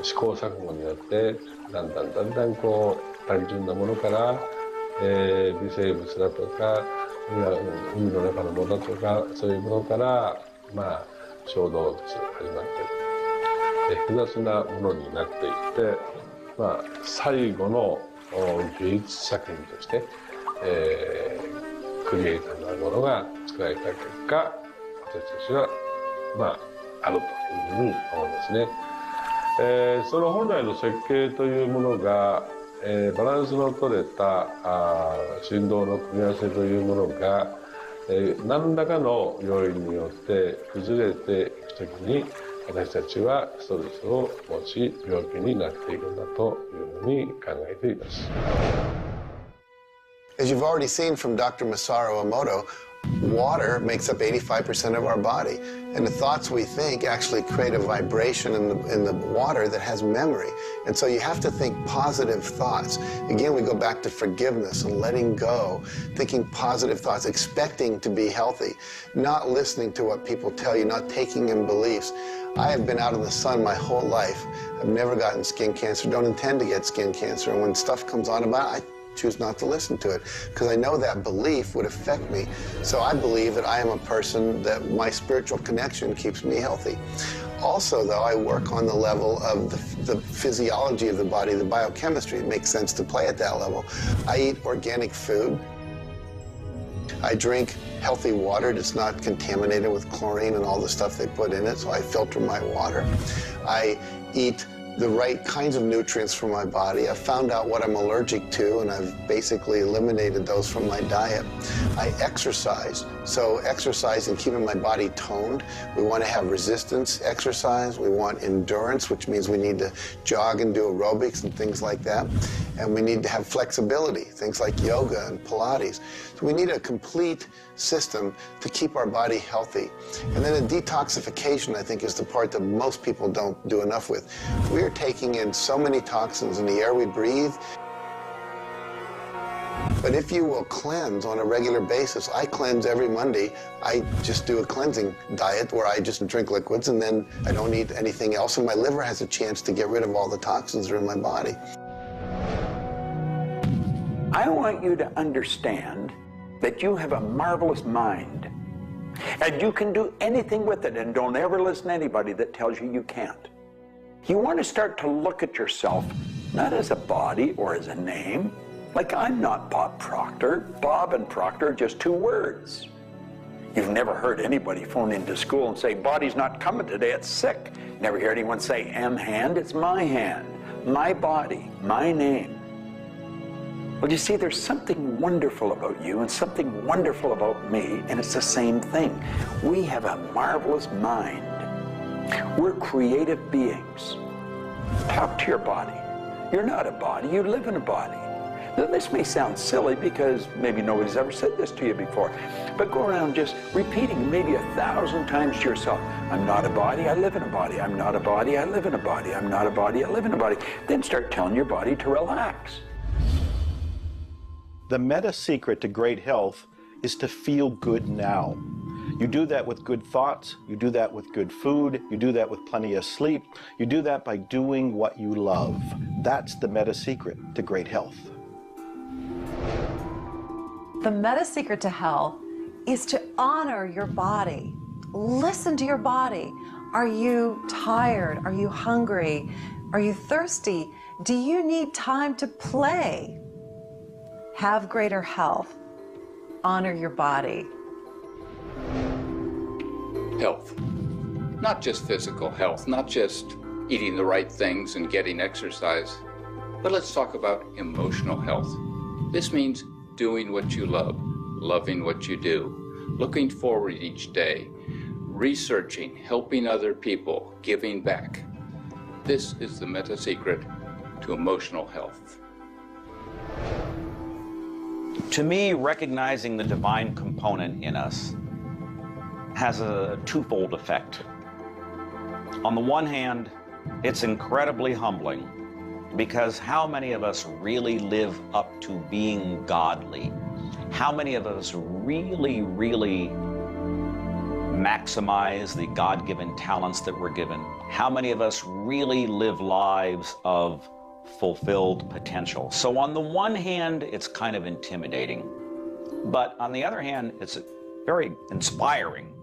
試行錯誤によってだんだんこう単純なものから、微生物だとか海の中のものとかそういうものから、小動物始まって複雑なものになっていって、最後の芸術作品として、クリエイターなるものが作られた結果、私たちはあるというふうに思うんですね。その本来の設計というものが、バランスの取れた振動の組み合わせというものが、何らかの要因によって崩れていくときに、私たちはストレスを持ち病気になっているんだというふうに考えています。
As you've already seen from Dr. Masaru Emoto, water makes up 85% of our body, and the thoughts we think actually create a vibration in the water that has memory. And so you have to think positive thoughts. Again, we go back to forgiveness and letting go, thinking positive thoughts, expecting to be healthy, not listening to what people tell you, not taking in beliefs. I have been out in the sun my whole life. I've never gotten skin cancer, don't intend to get skin cancer, and when stuff comes on about it, I choose not to listen to it because I know that belief would affect me. So I believe that I am a person that my spiritual connection keeps me healthy. Also, though, I work on the level of the physiology of the body, the biochemistry. It makes sense to play at that level. I eat organic food. I drink healthy water that's not contaminated with chlorine and all the stuff they put in it, so I filter my water. I eat the right kinds of nutrients for my body. I've found out what I'm allergic to, and I've basically eliminated those from my diet. I exercise, so exercise and keeping my body toned. We want to have resistance exercise. We want endurance, which means we need to jog and do aerobics and things like that. And we need to have flexibility, things like yoga and Pilates. So we need a complete system to keep our body healthy. And then a detoxification, I think, is the part that most people don't do enough with. We're taking in so many toxins in the air we breathe. But if you will cleanse on a regular basis, I cleanse every Monday. I just do a cleansing diet where I just drink liquids and then I don't eat anything else, and my liver has a chance to get rid of all the toxins that are in my body.
I want you to understand that you have a marvelous mind, and you can do anything with it, and don't ever listen to anybody that tells you you can't. You want to start to look at yourself not as a body or as a name. Like, I'm not Bob Proctor. Bob and Proctor are just two words. You've never heard anybody phone into school and say, body's not coming today, it's sick. Never hear anyone say, hand, it's my hand, my body, my name. Well, you see, there's something wonderful about you and something wonderful about me, and it's the same thing. We have a marvelous mind. We're creative beings. Talk to your body. You're not a body, you live in a body. Now, this may sound silly because maybe nobody's ever said this to you before, but go around just repeating maybe 1,000 times to yourself, I'm not a body, I live in a body. I'm not a body, I live in a body. I'm not a body, I live in a body. Then start telling your body to relax.
The meta secret to great health is to feel good now. You do that with good thoughts, you do that with good food, you do that with plenty of sleep, you do that by doing what you love. That's the meta secret to great health.
The meta secret to health is to honor your body. Listen to your body. Are you tired? Are you hungry? Are you thirsty? Do you need time to play? Have greater health. Honor your body.
Health. Not just physical health, not just eating the right things and getting exercise, but let's talk about emotional health. This means doing what you love, loving what you do, looking forward each day, researching, helping other people, giving back. This is the meta secret to emotional health.
To me, recognizing the divine component in us has a twofold effect. On the one hand, it's incredibly humbling because how many of us really live up to being godly? How many of us really maximize the God-given talents that we're given? How many of us really live lives of fulfilled potential? So on the one hand, it's kind of intimidating. But on the other hand, it's very inspiring.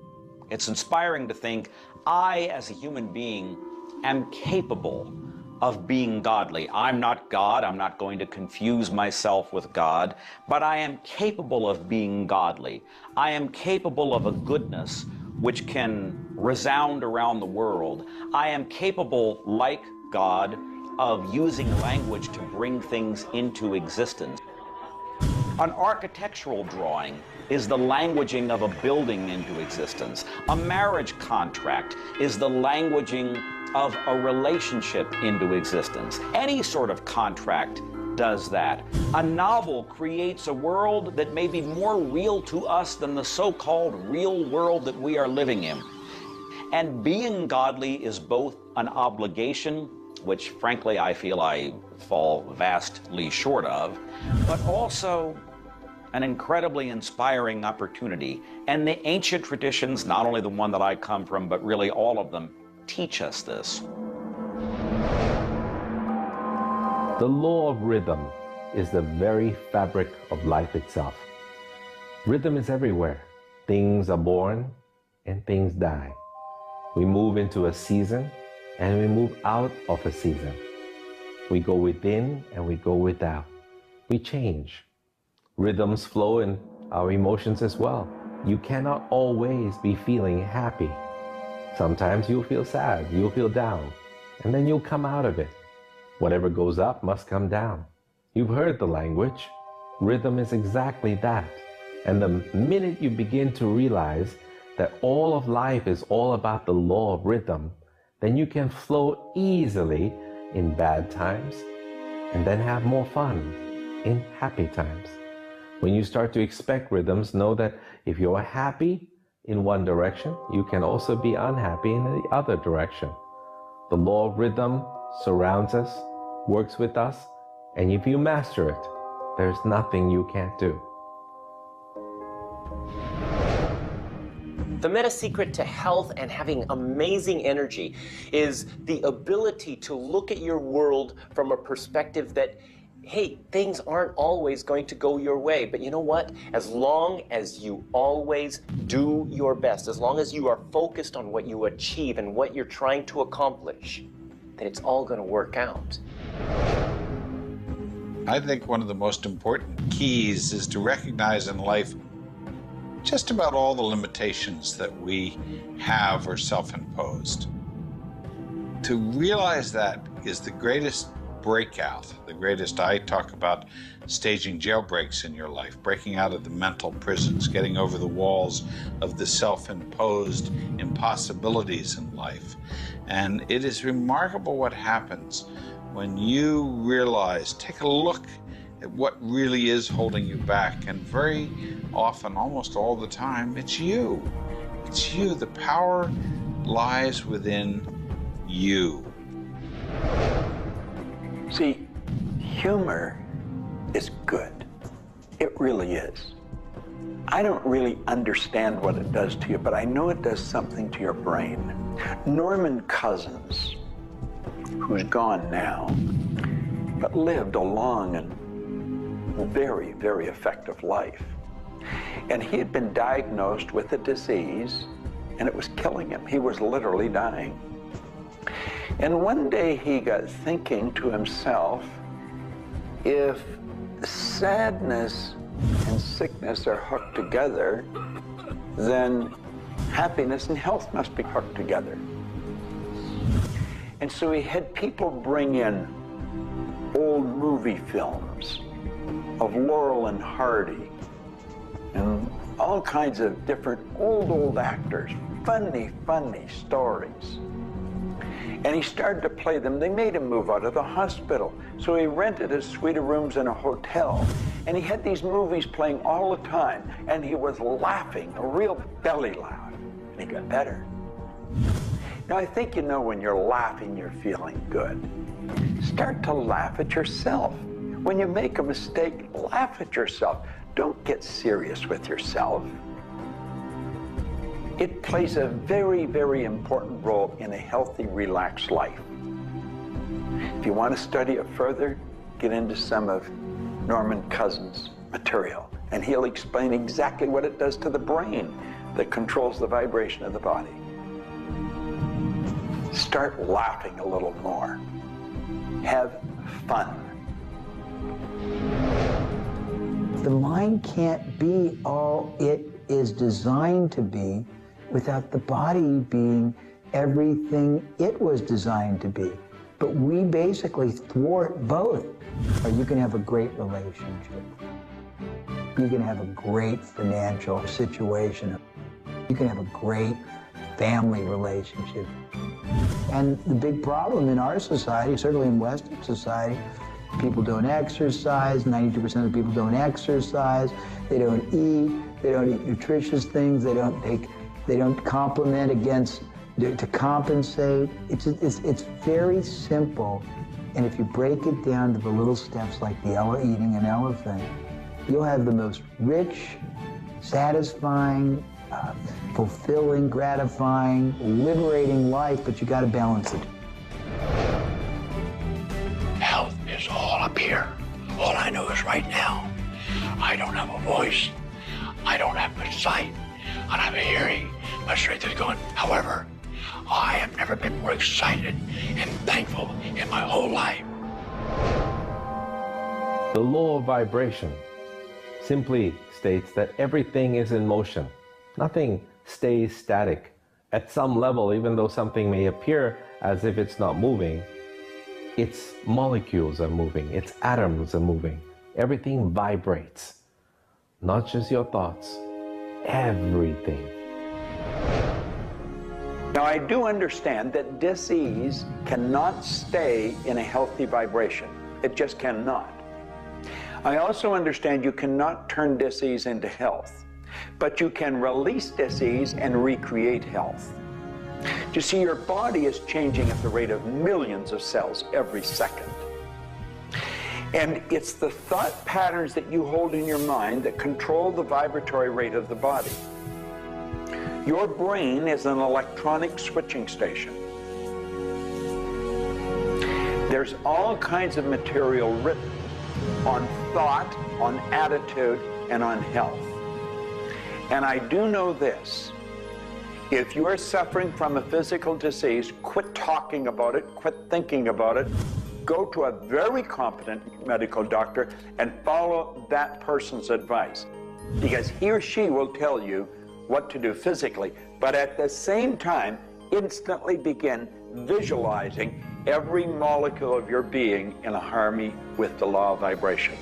It's inspiring to think, I, as a human being, am capable of being godly. I'm not God. I'm not going to confuse myself with God, but I am capable of being godly. I am capable of a goodness which can resound around the world. I am capable, like God, of using language to bring things into existence. An architectural drawing is the languaging of a building into existence. A marriage contract is the languaging of a relationship into existence. Any sort of contract does that. A novel creates a world that may be more real to us than the so-called real world that we are living in. And being godly is both an obligation, which frankly I feel I fall vastly short of, but also an incredibly inspiring opportunity. And the ancient traditions, not only the one that I come from, but really all of them, teach us this.
The law of rhythm is the very fabric of life itself. Rhythm is everywhere. Things are born and things die. We move into a season and we move out of a season. We go within and we go without. We change. Rhythms flow in our emotions as well. You cannot always be feeling happy. Sometimes you'll feel sad, you'll feel down, and then you'll come out of it. Whatever goes up must come down. You've heard the language. Rhythm is exactly that. And the minute you begin to realize that all of life is all about the law of rhythm, then you can flow easily in bad times and then have more fun in happy times. When you start to expect rhythms, know that if you're happy in one direction, you can also be unhappy in the other direction. The law of rhythm surrounds us, works with us, and if you master it, there's nothing you can't do.
The meta secret to health and having amazing energy is the ability to look at your world from a perspective that, hey, things aren't always going to go your way, but you know what? As long as you always do your best, as long as you are focused on what you achieve and what you're trying to accomplish, then it's all going to work out.
I think one of the most important keys is to recognize in life just about all the limitations that we have are self-imposed. To realize that is the greatest breakout, the greatest. I talk about staging jailbreaks in your life, breaking out of the mental prisons, getting over the walls of the self-imposed impossibilities in life. And it is remarkable what happens when you realize, take a look at what really is holding you back. And very often, almost all the time, it's you. It's you. The power lies within you.
See, humor is good. It really is. I don't really understand what it does to you, but I know it does something to your brain. Norman Cousins, who's gone now, but lived a long and very, very effective life. And he had been diagnosed with a disease, and it was killing him. He was literally dying. And one day he got thinking to himself, if sadness and sickness are hooked together, then happiness and health must be hooked together. And so he had people bring in old movie films of Laurel and Hardy and all kinds of different old actors, funny stories. And he started to play them. They made him move out of the hospital. So he rented a suite of rooms in a hotel. And he had these movies playing all the time. And he was laughing, a real belly laugh. And he got better. Now, I think you know when you're laughing, you're feeling good. Start to laugh at yourself. When you make a mistake, laugh at yourself. Don't get serious with yourself. It plays a very, very important role in a healthy, relaxed life. If you want to study it further, get into some of Norman Cousins' material, and he'll explain exactly what it does to the brain that controls the vibration of the body. Start laughing a little more. Have fun.
The mind can't be all it is designed to be without the body being everything it was designed to be. But we basically thwart both. Or you can have a great relationship. You can have a great financial situation. You can have a great family relationship. And the big problem in our society, certainly in Western society, people don't exercise, 92% of people don't exercise, they don't eat nutritious things, they don't complement to compensate. It's very simple. And if you break it down to the little steps like eating an elephant, you'll have the most rich, satisfying, fulfilling, gratifying, liberating life, but you gotta balance it.
Health is all up here. All I know is right now. I don't have a voice. I don't have much sight. I don't have a hearing. My strength is gone. However, I have never been more excited and thankful in my whole life.
The law of vibration simply states that everything is in motion. Nothing stays static. At some level, even though something may appear as if it's not moving, its molecules are moving, its atoms are moving. Everything vibrates. Not just your thoughts, everything.
Now, I do understand that dis-ease cannot stay in a healthy vibration. It just cannot. I also understand you cannot turn dis-ease into health, but you can release dis-ease and recreate health. You see, your body is changing at the rate of millions of cells every second. And it's the thought patterns that you hold in your mind that control the vibratory rate of the body. Your brain is an electronic switching station. There's all kinds of material written on thought, on attitude, and on health. And I do know this. If you are suffering from a physical disease, quit talking about it, quit thinking about it. Go to a very competent medical doctor and follow that person's advice, because he or she will tell you what to do physically, but at the same time, instantly begin visualizing every molecule of your being in a harmony with the law of vibration.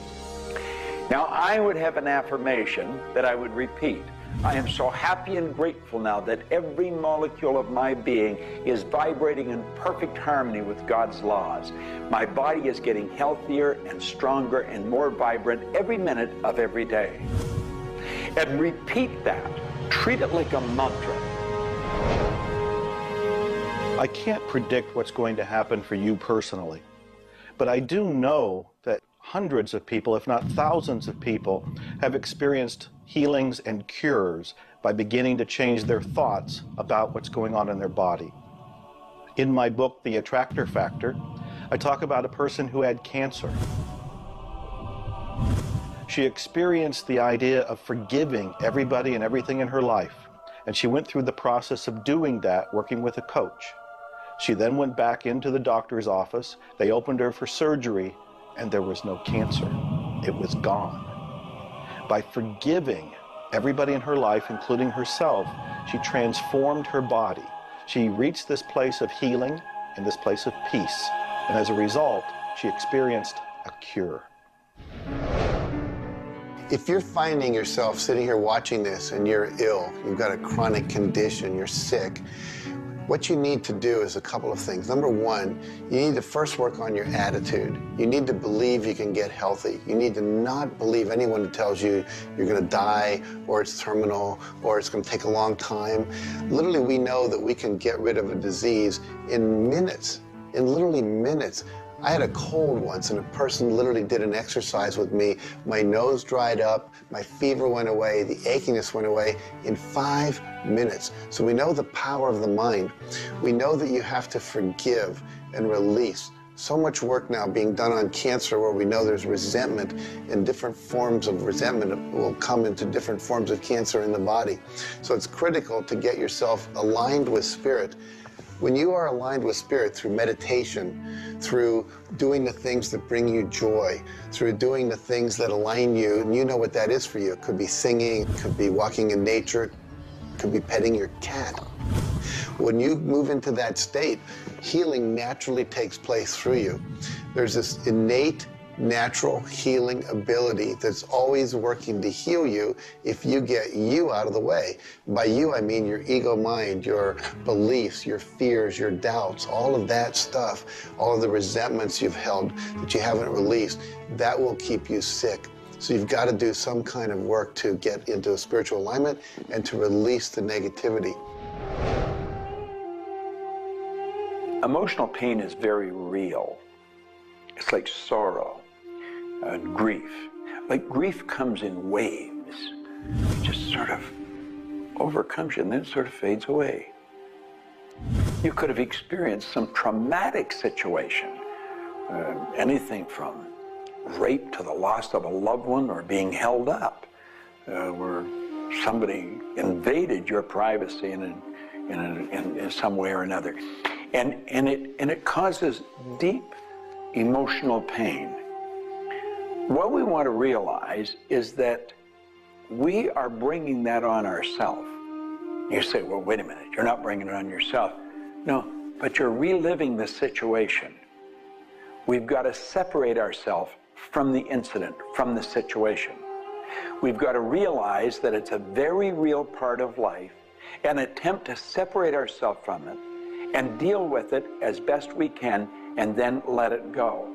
Now, I would have an affirmation that I would repeat. I am so happy and grateful now that every molecule of my being is vibrating in perfect harmony with God's laws. My body is getting healthier and stronger and more vibrant every minute of every day. And repeat that. Treat it like a mantra.
I can't predict what's going to happen for you personally, but I do know that hundreds of people, if not thousands of people, have experienced healings, and cures by beginning to change their thoughts about what's going on in their body. In my book, The Attractor Factor, I talk about a person who had cancer. She experienced the idea of forgiving everybody and everything in her life, and she went through the process of doing that working with a coach. She then went back into the doctor's office. They opened her for surgery, and there was no cancer. It was gone. By forgiving everybody in her life, including herself, she transformed her body. She reached this place of healing and this place of peace. And as a result, she experienced a cure.
If you're finding yourself sitting here watching this and you're ill, you've got a chronic condition, you're sick, what you need to do is a couple of things. Number one, you need to first work on your attitude. You need to believe you can get healthy. You need to not believe anyone who tells you you're going to die, or it's terminal, or it's going to take a long time. Literally, we know that we can get rid of a disease in minutes, in literally minutes. I had a cold once, and a person literally did an exercise with me. My nose dried up, my fever went away, the achiness went away in 5 minutes. So we know the power of the mind. We know that you have to forgive and release. So much work now being done on cancer where we know there's resentment, and different forms of resentment will come into different forms of cancer in the body. So it's critical to get yourself aligned with spirit. When you are aligned with spirit through meditation, through doing the things that bring you joy, through doing the things that align you, and you know what that is for you. It could be singing, it could be walking in nature, it could be petting your cat. When you move into that state, healing naturally takes place through you. There's this innate, natural healing ability that's always working to heal you if you get you out of the way. By you, I mean your ego mind, your beliefs, your fears, your doubts, all of that stuff, all of the resentments you've held that you haven't released, that will keep you sick. So you've got to do some kind of work to get into a spiritual alignment and to release the negativity.
Emotional pain is very real. It's like sorrow and grief. Like grief comes in waves. It just sort of overcomes you and then sort of fades away. You could have experienced some traumatic situation, anything from rape to the loss of a loved one or being held up, where somebody invaded your privacy in some way or another. And it causes deep emotional pain. What we want to realize is that we are bringing that on ourselves. You say, well, wait a minute, you're not bringing it on yourself. No, but you're reliving the situation. We've got to separate ourselves from the incident, from the situation. We've got to realize that it's a very real part of life and attempt to separate ourselves from it and deal with it as best we can and then let it go.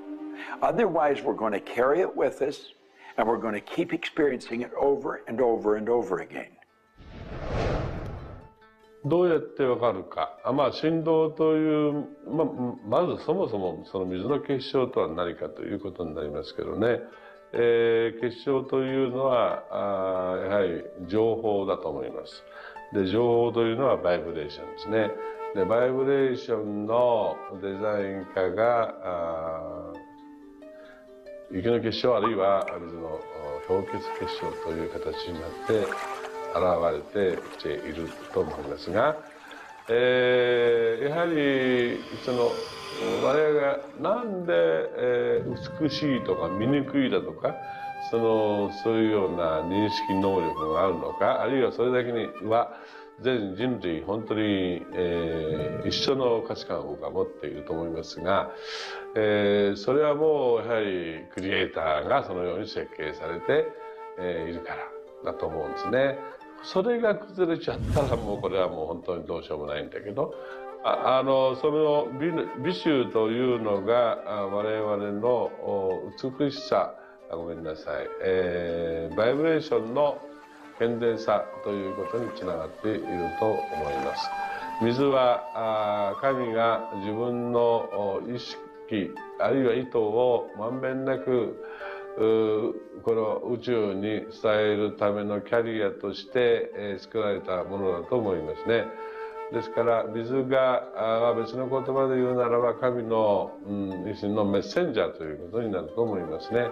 Otherwise, we're going to carry it with us and we're going to keep experiencing it over and over and over again.
どうやってわかるか。振動という、まずそもそもその水の結晶とは何かということになりますけどね。結晶というのはやはり情報だと思います。で、情報というのはバイブレーションですね。で、バイブレーションのデザイン家が雪の結晶あるいは水の氷結結晶という形になって現れてきていると思いますが、やはりその我々がなんで、美しいとか醜いだとかそういうような認識能力があるのか、あるいはそれだけには全人類本当に、一緒の価値観を僕は持っていると思いますが、それはもうやはりクリエイターがそのように設計されて、いるからだと思うんですね。それが崩れちゃったらもうこれはもう本当にどうしようもないんだけど、その美醜というのが我々の美しさ、ごめんなさい、バイブレーションの健全さということにつながっていると思います。水は神が自分の意識あるいは意図をまんべんなくこの宇宙に伝えるためのキャリアとして、作られたものだと思いますね。ですから水が別の言葉で言うならば神の、一種のメッセンジャーということになると思いますね。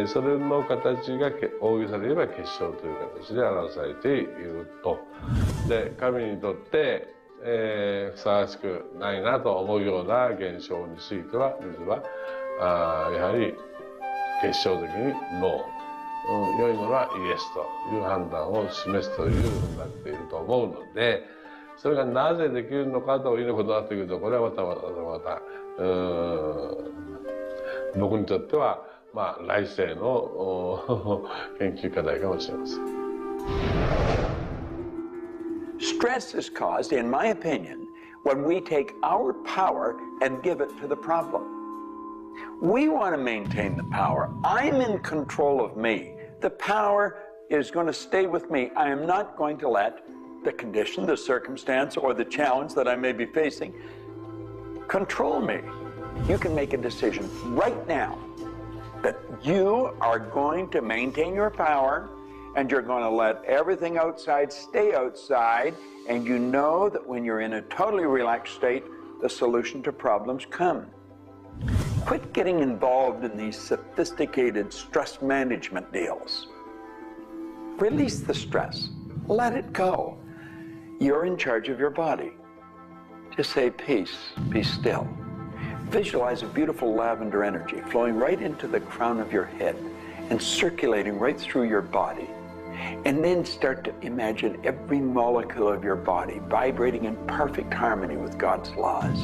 それの形が大げさで言えば結晶という形で表されていると。で神にとって、ふさわしくないなと思うような現象については水はやはり結晶的にノー、良いものはイエスという判断を示すというふうになっていると思うので、それがなぜできるのかということになってくると、これはまた僕にとっては来世の研究課題かもしれません。
Stress is caused, in my opinion, when we take our power and give it to the problem. We want to maintain the power. I'm in control of me. The power is going to stay with me. I am not going to let the condition, the circumstance, or the challenge that I may be facing control me. You can make a decision right now that you are going to maintain your power and you're going to let everything outside stay outside, and you know that when you're in a totally relaxed state, the solution to problems come. Quit getting involved in these sophisticated stress management deals. Release the stress. Let it go. You're in charge of your body. Just say peace, be still. Visualize a beautiful lavender energy flowing right into the crown of your head and circulating right through your body. And then start to imagine every molecule of your body vibrating in perfect harmony with God's laws.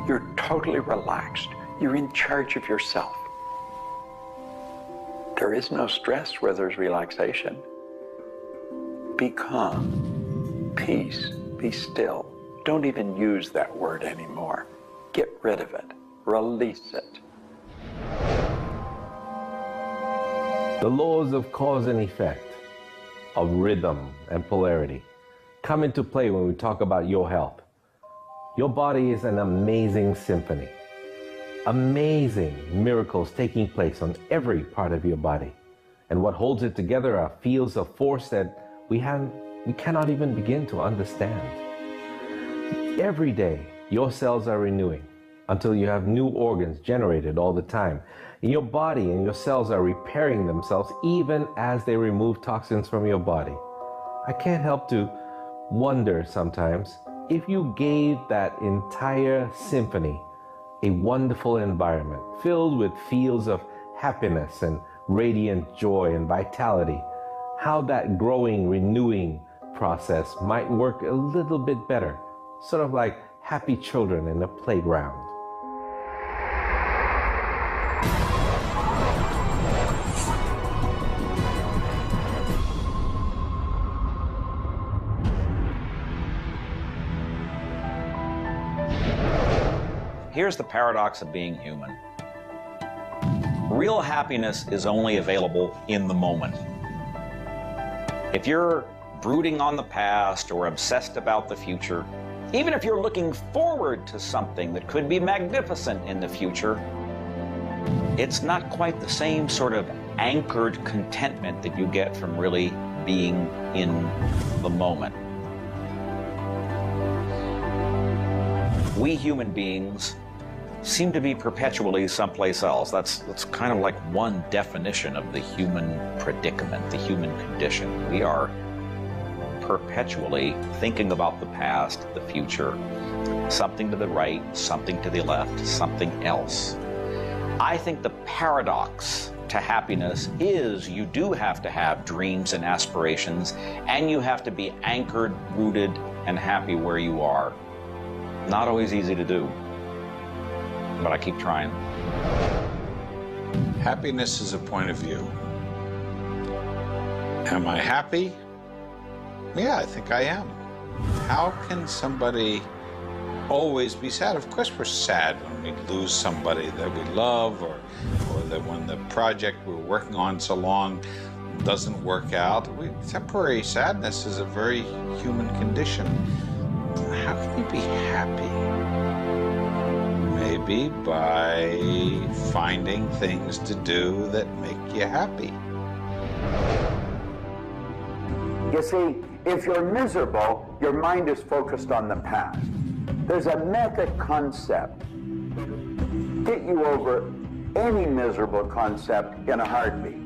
You're totally relaxed. You're in charge of yourself. There is no stress where there's relaxation. Be calm, peace, be still. Don't even use that word anymore. Get rid of it. Release it.
The laws of cause and effect, of rhythm and polarity, come into play when we talk about your health. Your body is an amazing symphony. Amazing miracles taking place on every part of your body. And what holds it together are fields of force that we cannot even begin to understand. Every day, your cells are renewing until you have new organs generated all the time. And your body and your cells are repairing themselves even as they remove toxins from your body. I can't help to wonder sometimes if you gave that entire symphony a wonderful environment filled with fields of happiness and radiant joy and vitality, how that growing, renewing process might work a little bit better, sort of like happy children in a playground.
Here's the paradox of being human. Real happiness is only available in the moment. If you're brooding on the past or obsessed about the future, even if you're looking forward to something that could be magnificent in the future, it's not quite the same sort of anchored contentment that you get from really being in the moment. We human beings seem to be perpetually someplace else. That's kind of like one definition of the human predicament, the human condition. We are perpetually thinking about the past, the future, something to the right, something to the left, something else. I think the paradox to happiness is you do have to have dreams and aspirations, and you have to be anchored, rooted, and happy where you are. Not always easy to do, but I keep trying.
Happiness is a point of view. Am I happy? Yeah, I think I am. How can somebody always be sad? Of course we're sad when we lose somebody that we love, or that when the project we're working on so long doesn't work out. Temporary sadness is a very human condition. How can you be happy? maybe by finding things to do that make you happy.
You see, if you're miserable, your mind is focused on the past. There's a method concept. Get you over any miserable concept in a heartbeat.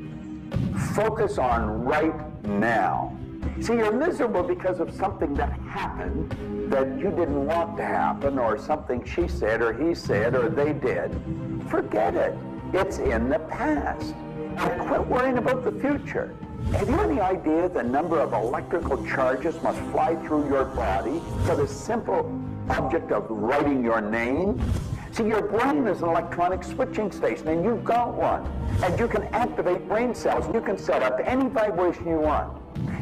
Focus on right now. See, you're miserable because of something that happened that you didn't want to happen, or something she said or he said or they did. Forget it. It's in the past. And quit worrying about the future. Have you any idea the number of electrical charges must fly through your body for the simple object of writing your name? See, your brain is an electronic switching station, and you've got one. And you can activate brain cells. You can set up any vibration you want.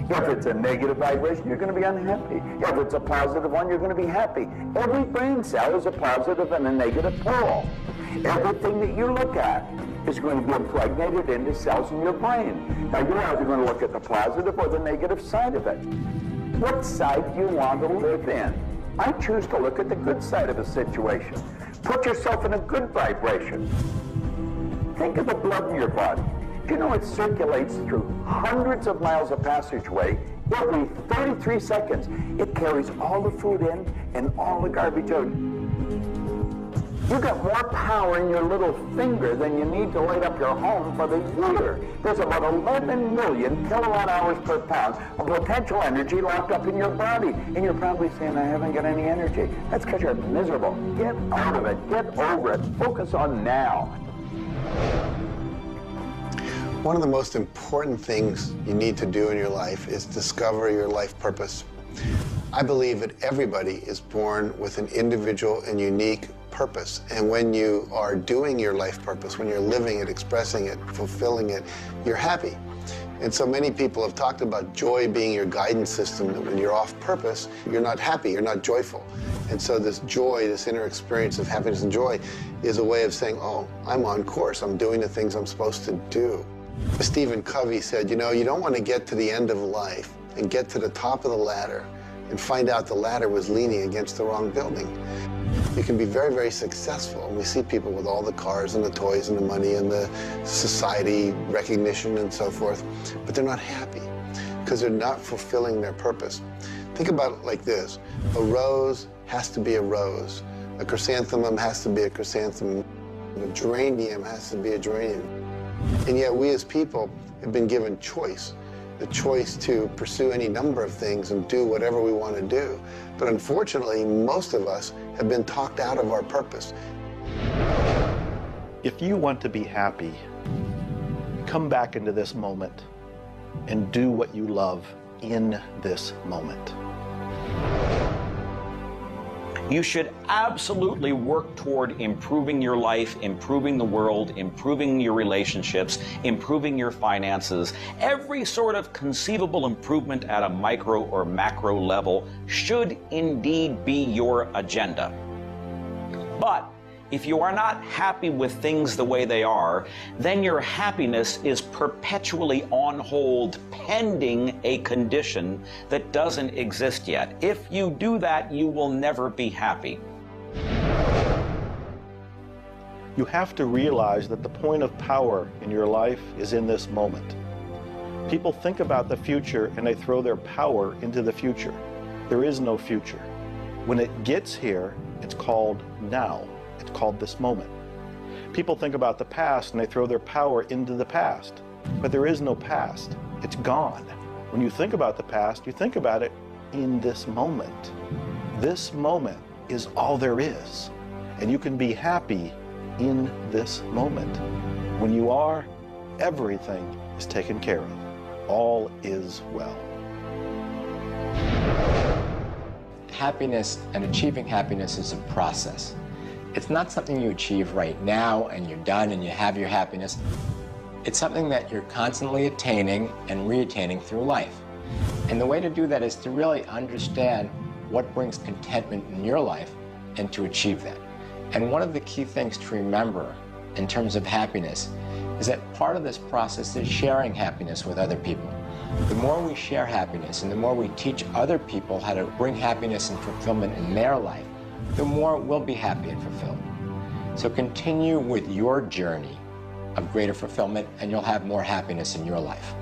If it's a negative vibration, you're going to be unhappy. If it's a positive one, you're going to be happy. Every brain cell is a positive and a negative pole. Everything that you look at is going to be impregnated into cells in your brain. Now, you're either going to look at the positive or the negative side of it. What side do you want to live in? I choose to look at the good side of a situation. Put yourself in a good vibration. Think of the blood in your body. Do you know it circulates through hundreds of miles of passageway every 33 seconds? It carries all the food in and all the garbage out. You've got more power in your little finger than you need to light up your home for the year. There's about 11 million kilowatt hours per pound of potential energy locked up in your body. And you're probably saying, I haven't got any energy. That's because you're miserable. Get out of it. Get over it. Focus on now.
One of the most important things you need to do in your life is discover your life purpose. I believe that everybody is born with an individual and unique purpose. And when you are doing your life purpose, when you're living it, expressing it, fulfilling it, you're happy. And so many people have talked about joy being your guidance system, that when you're off purpose, you're not happy, you're not joyful. And so this joy, this inner experience of happiness and joy is a way of saying, oh, I'm on course, I'm doing the things I'm supposed to do. Stephen Covey said, you know, you don't want to get to the end of life and get to the top of the ladder and find out the ladder was leaning against the wrong building. You can be very, very successful. And we see people with all the cars and the toys and the money and the society recognition and so forth, but they're not happy because they're not fulfilling their purpose. Think about it like this. A rose has to be a rose. A chrysanthemum has to be a chrysanthemum. A geranium has to be a geranium. And yet we as people have been given choice. The choice to pursue any number of things and do whatever we want to do. But unfortunately, most of us have been talked out of our purpose.
If you want to be happy, come back into this moment and do what you love in this moment.
You should absolutely work toward improving your life, improving the world, improving your relationships, improving your finances. Every sort of conceivable improvement at a micro or macro level should indeed be your agenda. But if you are not happy with things the way they are, then your happiness is perpetually on hold pending a condition that doesn't exist yet. If you do that, you will never be happy.
You have to realize that the point of power in your life is in this moment. People think about the future and they throw their power into the future. There is no future. When it gets here, it's called now. It's called this moment. People think about the past and they throw their power into the past. But there is no past. It's gone. When you think about the past, you think about it in this moment. This moment is all there is. And you can be happy in this moment. When you are, everything is taken care of. All is well.
Happiness and achieving happiness is a process. It's not something you achieve right now and you're done and you have your happiness. It's something that you're constantly attaining and re-attaining through life. And the way to do that is to really understand what brings contentment in your life and to achieve that. And one of the key things to remember in terms of happiness is that part of this process is sharing happiness with other people. The more we share happiness and the more we teach other people how to bring happiness and fulfillment in their life, the more we'll be happy and fulfilled. So continue with your journey of greater fulfillment, and you'll have more happiness in your life.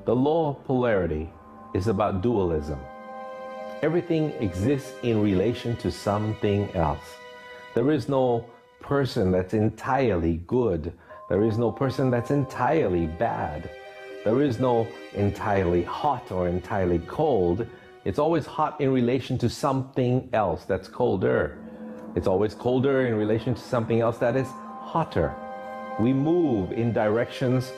The law of polarity is about dualism. Everything exists in relation to something else. There is no person that's entirely good. There is no person that's entirely bad. There is no entirely hot or entirely cold. It's always hot in relation to something else that's colder. It's always colder in relation to something else that is hotter. We move in directions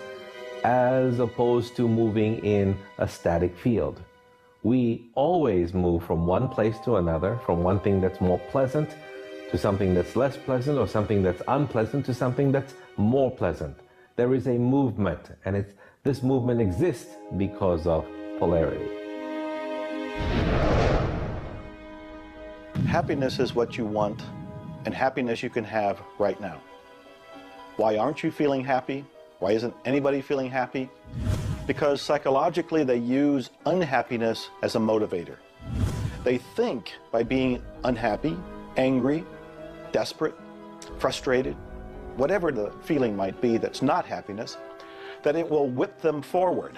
as opposed to moving in a static field. We always move from one place to another, from one thing that's more pleasant to something that's less pleasant, or something that's unpleasant to something that's more pleasant. There is a movement, and this movement exists because of polarity.
Happiness is what you want, and happiness you can have right now. Why aren't you feeling happy? Why isn't anybody feeling happy? Because psychologically they use unhappiness as a motivator. They think by being unhappy, angry, desperate, frustrated, whatever the feeling might be that's not happiness, that it will whip them forward.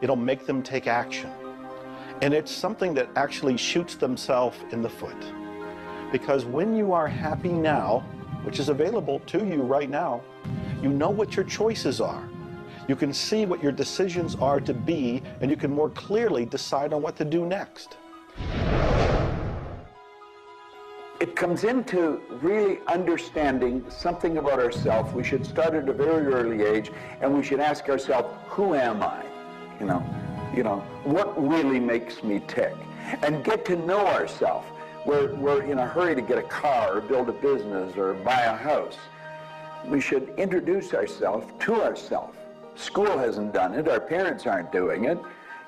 It'll make them take action. And it's something that actually shoots themselves in the foot. Because when you are happy now, which is available to you right now, you know what your choices are. You can see what your decisions are to be, and you can more clearly decide on what to do next.
It comes into really understanding something about ourselves. We should start at a very early age, and we should ask ourselves, who am I? You know, what really makes me tick? And get to know ourselves. We're in a hurry to get a car or build a business or buy a house. We should introduce ourselves to ourselves. School hasn't done it. Our parents aren't doing it.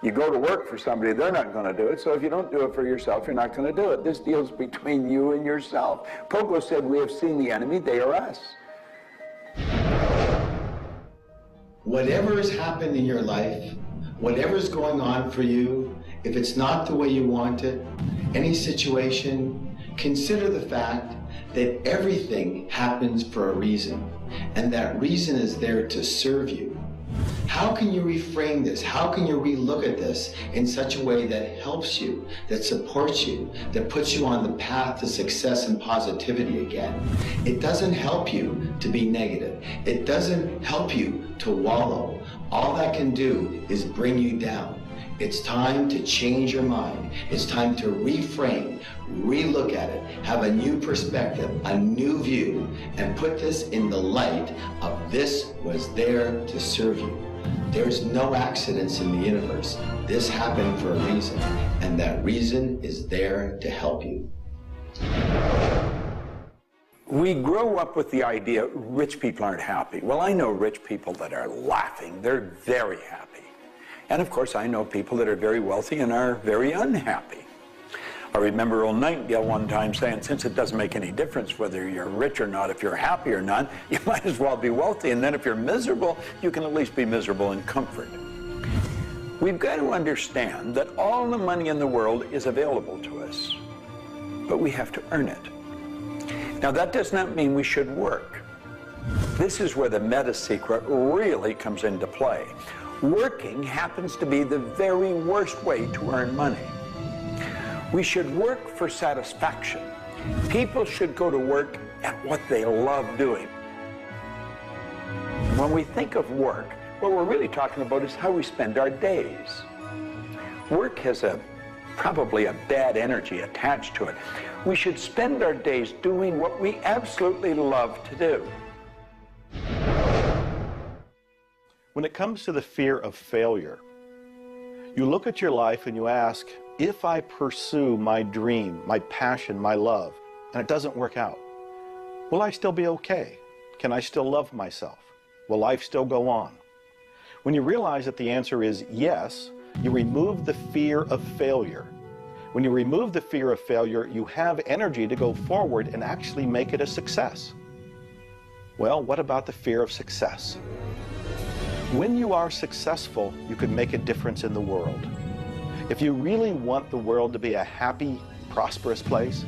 You go to work for somebody, they're not going to do it. So if you don't do it for yourself, you're not going to do it. This deals between you and yourself. Pogo said, we have seen the enemy, they are us.
Whatever has happened in your life, whatever's going on for you, if it's not the way you want it, any situation, consider the fact that everything happens for a reason, and that reason is there to serve you. How can you reframe this? How can you relook at this in such a way that helps you, that supports you, that puts you on the path to success and positivity again? It doesn't help you to be negative. It doesn't help you to wallow. All that can do is bring you down. It's time to change your mind. It's time to reframe, relook at it, have a new perspective, a new view, and put this in the light of this was there to serve you. There's no accidents in the universe. This happened for a reason, and that reason is there to help you.
We grow up with the idea rich people aren't happy. Well, I know rich people that are laughing. They're very happy. And of course, I know people that are very wealthy and are very unhappy. I remember Earl Nightingale one time saying, since it doesn't make any difference whether you're rich or not, if you're happy or not, you might as well be wealthy. And then if you're miserable, you can at least be miserable in comfort. We've got to understand that all the money in the world is available to us, but we have to earn it. Now, that does not mean we should work. This is where the meta secret really comes into play. Working happens to be the very worst way to earn money. We should work for satisfaction. People should go to work at what they love doing. When we think of work, what we're really talking about is how we spend our days. Work has probably a bad energy attached to it. We should spend our days doing what we absolutely love to do.
When it comes to the fear of failure, you look at your life and you ask, if I pursue my dream, my passion, my love, and it doesn't work out, will I still be okay? Can I still love myself? Will life still go on? When you realize that the answer is yes, you remove the fear of failure. When you remove the fear of failure, you have energy to go forward and actually make it a success. Well, what about the fear of success? When you are successful, you can make a difference in the world. If you really want the world to be a happy, prosperous place,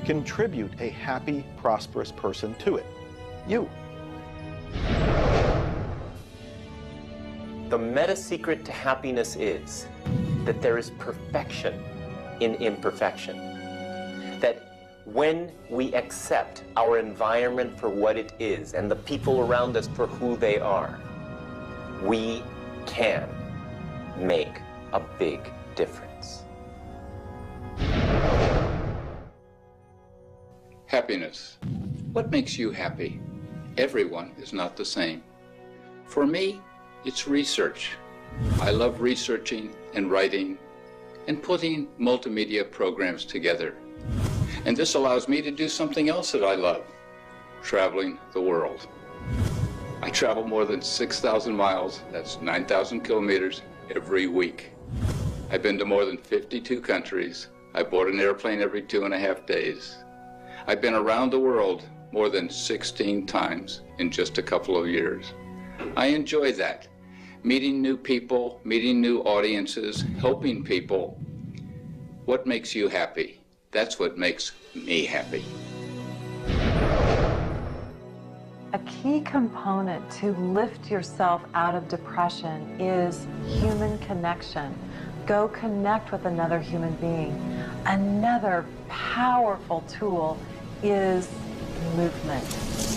Contribute a happy, prosperous person to it. You.
The meta secret to happiness is that there is perfection in imperfection. That when we accept our environment for what it is and the people around us for who they are, we can make a big difference.
Happiness. What makes you happy? Everyone is not the same. For me, it's research. I love researching and writing and putting multimedia programs together. And this allows me to do something else that I love, traveling the world. I travel more than 6,000 miles, that's 9,000 kilometers, every week. I've been to more than 52 countries. I board an airplane every 2.5 days. I've been around the world more than 16 times in just a couple of years. I enjoy that. Meeting new people, meeting new audiences, helping people. What makes you happy? That's what makes me happy.
A key component to lift yourself out of depression is human connection. Go connect with another human being. Another powerful tool is movement.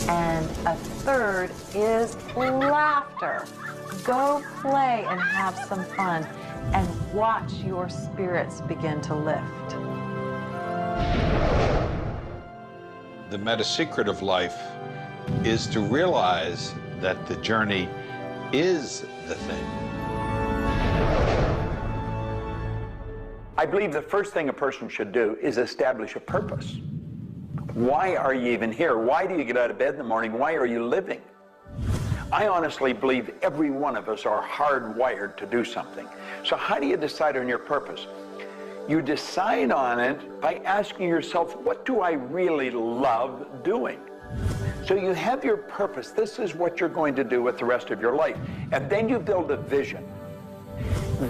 And a third is laughter. Go play and have some fun and watch your spirits begin to lift.
The meta secret of life is to realize that the journey is the thing.
I believe the first thing a person should do is establish a purpose. Why are you even here? Why do you get out of bed in the morning? Why are you living? I honestly believe every one of us are hardwired to do something. So how do you decide on your purpose? You decide on it by asking yourself, what do I really love doing? So you have your purpose. This is what you're going to do with the rest of your life. And then you build a vision.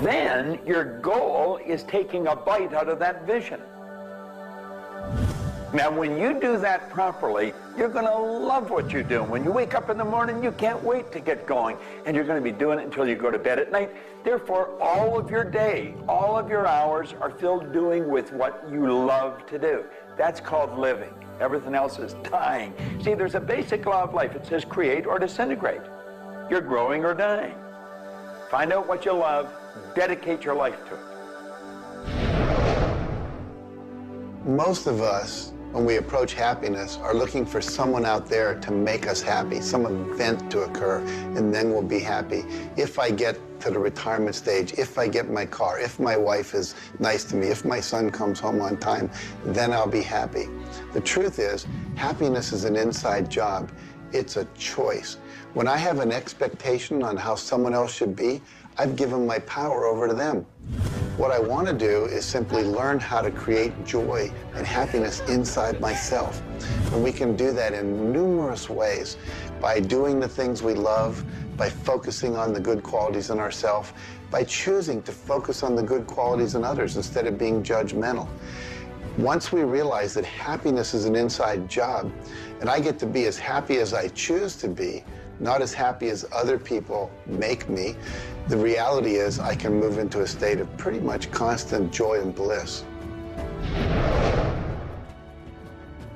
Then your goal is taking a bite out of that vision. Now, when you do that properly, you're going to love what you do. When you wake up in the morning, you can't wait to get going, and you're going to be doing it until you go to bed at night. Therefore, all of your day, all of your hours are filled doing with what you love to do. That's called living. Everything else is dying. See, there's a basic law of life. It says create or disintegrate. You're growing or dying. Find out what you love, dedicate your life to it.
Most of us, when we approach happiness, are looking for someone out there to make us happy, some event to occur, and then we'll be happy. If I get to the retirement stage, if I get my car, if my wife is nice to me, if my son comes home on time, then I'll be happy. The truth is, happiness is an inside job. It's a choice. When I have an expectation on how someone else should be, I've given my power over to them. What I want to do is simply learn how to create joy and happiness inside myself. And we can do that in numerous ways, by doing the things we love, by focusing on the good qualities in ourselves, by choosing to focus on the good qualities in others instead of being judgmental. Once we realize that happiness is an inside job, and I get to be as happy as I choose to be, not as happy as other people make me, the reality is I can move into a state of pretty much constant joy and bliss.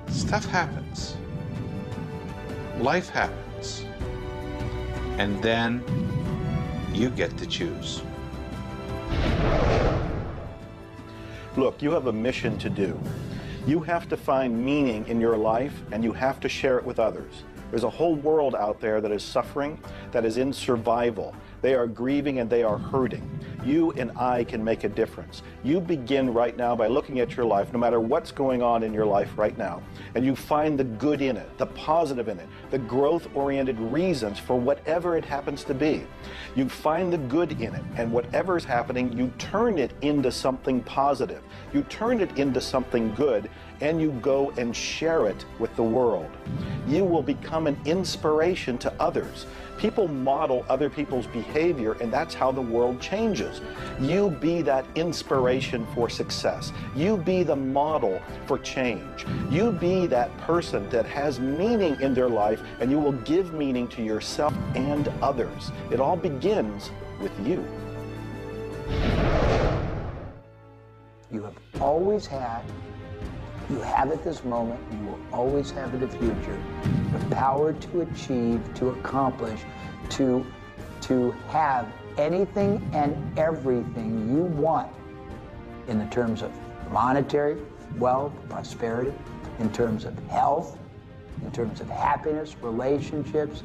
Stuff happens. Life happens. And then you get to choose.
Look, you have a mission to do. You have to find meaning in your life, and you have to share it with others. There's a whole world out there that is suffering, that is in survival. They are grieving and they are hurting. You and I can make a difference. You begin right now by looking at your life, no matter what's going on in your life right now, and you find the good in it, the positive in it, the growth-oriented reasons for whatever it happens to be. You find the good in it, and whatever is happening, you turn it into something positive. You turn it into something good, and you go and share it with the world. You will become an inspiration to others. People model other people's behavior, and that's how the world changes. You be that inspiration for success. You be the model for change. You be that person that has meaning in their life, and you will give meaning to yourself and others. It all begins with you.
You have always had, you have at this moment, you will always have in the future, the power to achieve, to accomplish, to have anything and everything you want in the terms of monetary wealth, prosperity, in terms of health, in terms of happiness, relationships.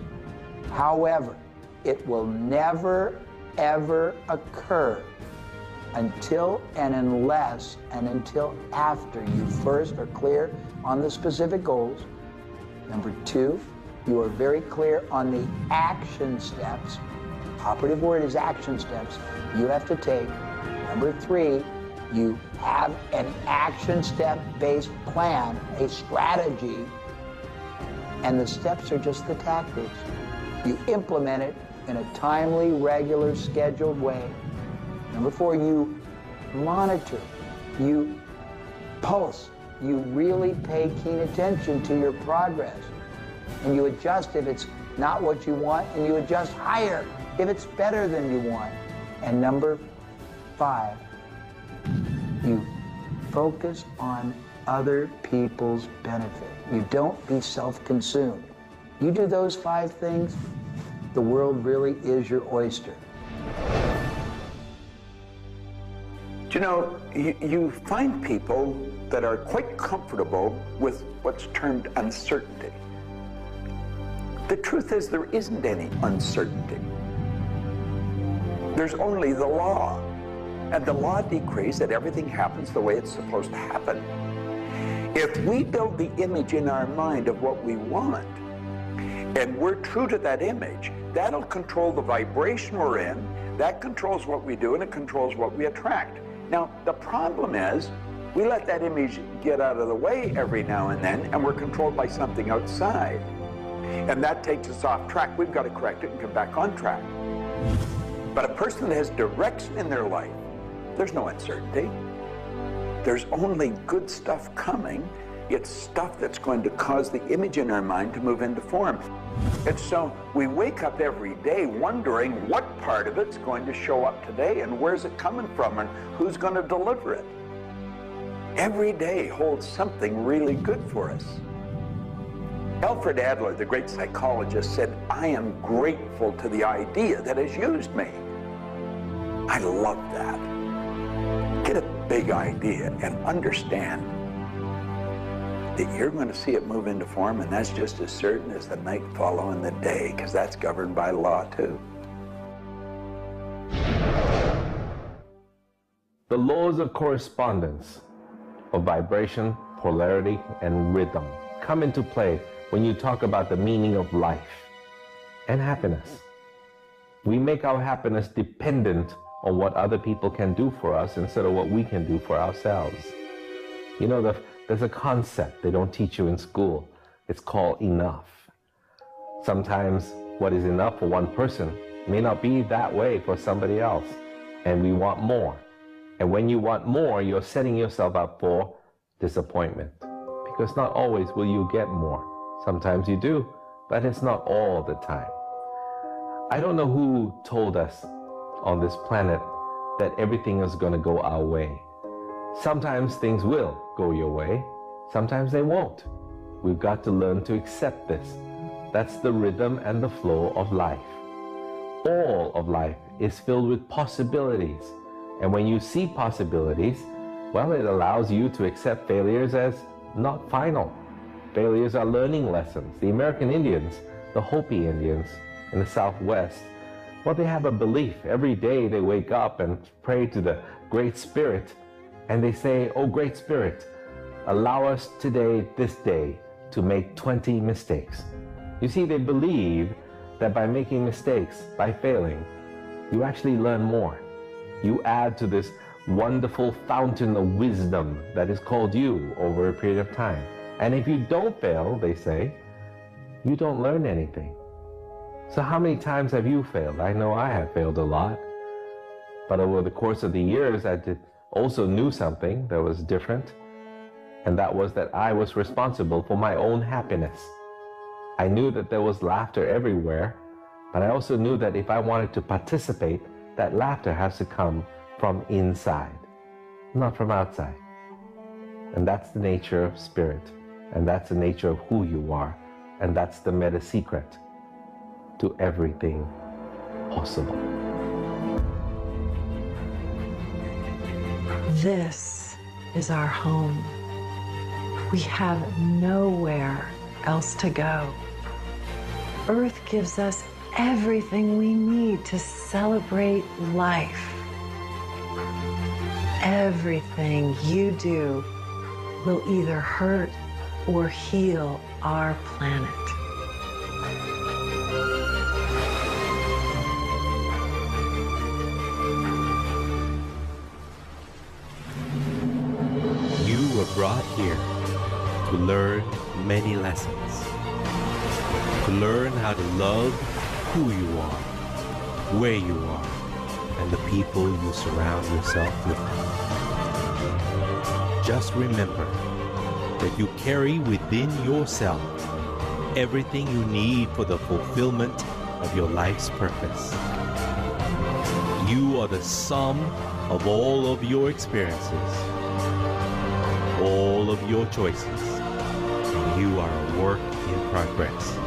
However, it will never, ever occur until and unless and until after you first are clear on the specific goals. Number two, you are very clear on the action steps. Operative word is action steps you have to take. Number three, you have an action step-based plan, a strategy, and the steps are just the tactics. You implement it in a timely, regular, scheduled way. Number four, you monitor, you pulse, you really pay keen attention to your progress. And you adjust if it's not what you want, and you adjust higher if it's better than you want. And number five, you focus on other people's benefit. You don't be self-consumed. You do those five things, the world really is your oyster.
You know, you find people that are quite comfortable with what's termed uncertainty. The truth is there isn't any uncertainty. There's only the law. And the law decrees that everything happens the way it's supposed to happen. If we build the image in our mind of what we want, and we're true to that image, that'll control the vibration we're in, that controls what we do, and it controls what we attract. Now, the problem is, we let that image get out of the way every now and then, and we're controlled by something outside. And that takes us off track. We've got to correct it and come back on track. But a person that has direction in their life, there's no uncertainty. There's only good stuff coming. It's stuff that's going to cause the image in our mind to move into form. And so we wake up every day wondering what part of it's going to show up today and where's it coming from and who's going to deliver it. Every day holds something really good for us. Alfred Adler, the great psychologist, said, "I am grateful to the idea that has used me." I love that. Get a big idea and understand that you're going to see it move into form, and that's just as certain as the night following the day, because that's governed by law too.
The laws of correspondence, of vibration, polarity, and rhythm come into play when you talk about the meaning of life and happiness. We make our happiness dependent on what other people can do for us instead of what we can do for ourselves. You know, there's a concept they don't teach you in school. It's called enough. Sometimes what is enough for one person may not be that way for somebody else, and we want more. And when you want more, you're setting yourself up for disappointment, because not always will you get more. Sometimes you do, but it's not all the time. I don't know who told us on this planet that everything is going to go our way. Sometimes things will go your way, sometimes they won't. We've got to learn to accept this. That's the rhythm and the flow of life. All of life is filled with possibilities. And when you see possibilities, well, it allows you to accept failures as not final. Failures are learning lessons. The American Indians, the Hopi Indians in the Southwest, well, they have a belief. Every day they wake up and pray to the Great Spirit, and they say, "Oh, Great Spirit, allow us today, this day, to make 20 mistakes." You see, they believe that by making mistakes, by failing, you actually learn more. You add to this wonderful fountain of wisdom that is called you over a period of time. And if you don't fail, they say, you don't learn anything. So how many times have you failed? I know I have failed a lot. But over the course of the years, I also knew something that was different. And that was that I was responsible for my own happiness. I knew that there was laughter everywhere, but I also knew that if I wanted to participate, that laughter has to come from inside, not from outside. And that's the nature of spirit, and that's the nature of who you are, and that's the meta secret to everything possible.
This is our home. We have nowhere else to go. Earth gives us everything we need to celebrate life. Everything you do will either hurt or heal our planet.
You were brought here to learn many lessons. To learn how to love who you are, where you are, and the people you surround yourself with. Just remember that you carry within yourself everything you need for the fulfillment of your life's purpose. You are the sum of all of your experiences, all of your choices, and you are a work in progress.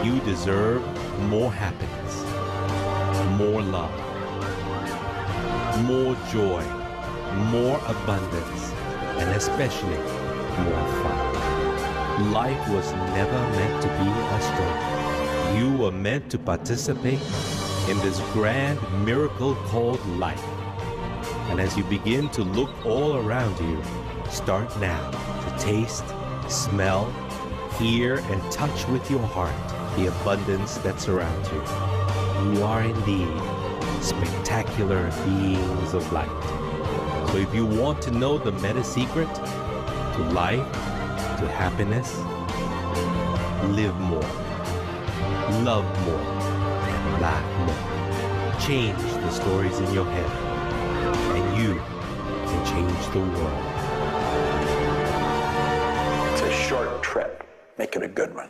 You deserve more happiness, more love, more joy, more abundance, and especially more fun. Life was never meant to be a struggle. You were meant to participate in this grand miracle called life. And as you begin to look all around you, start now to taste, smell, hear, and touch with your heart the abundance that surrounds you. You are indeed spectacular beings of light. So if you want to know the meta secret to life, to happiness, live more, love more, and laugh more. Change the stories in your head, and you can change the world.
It's a short trip. Make it a good one.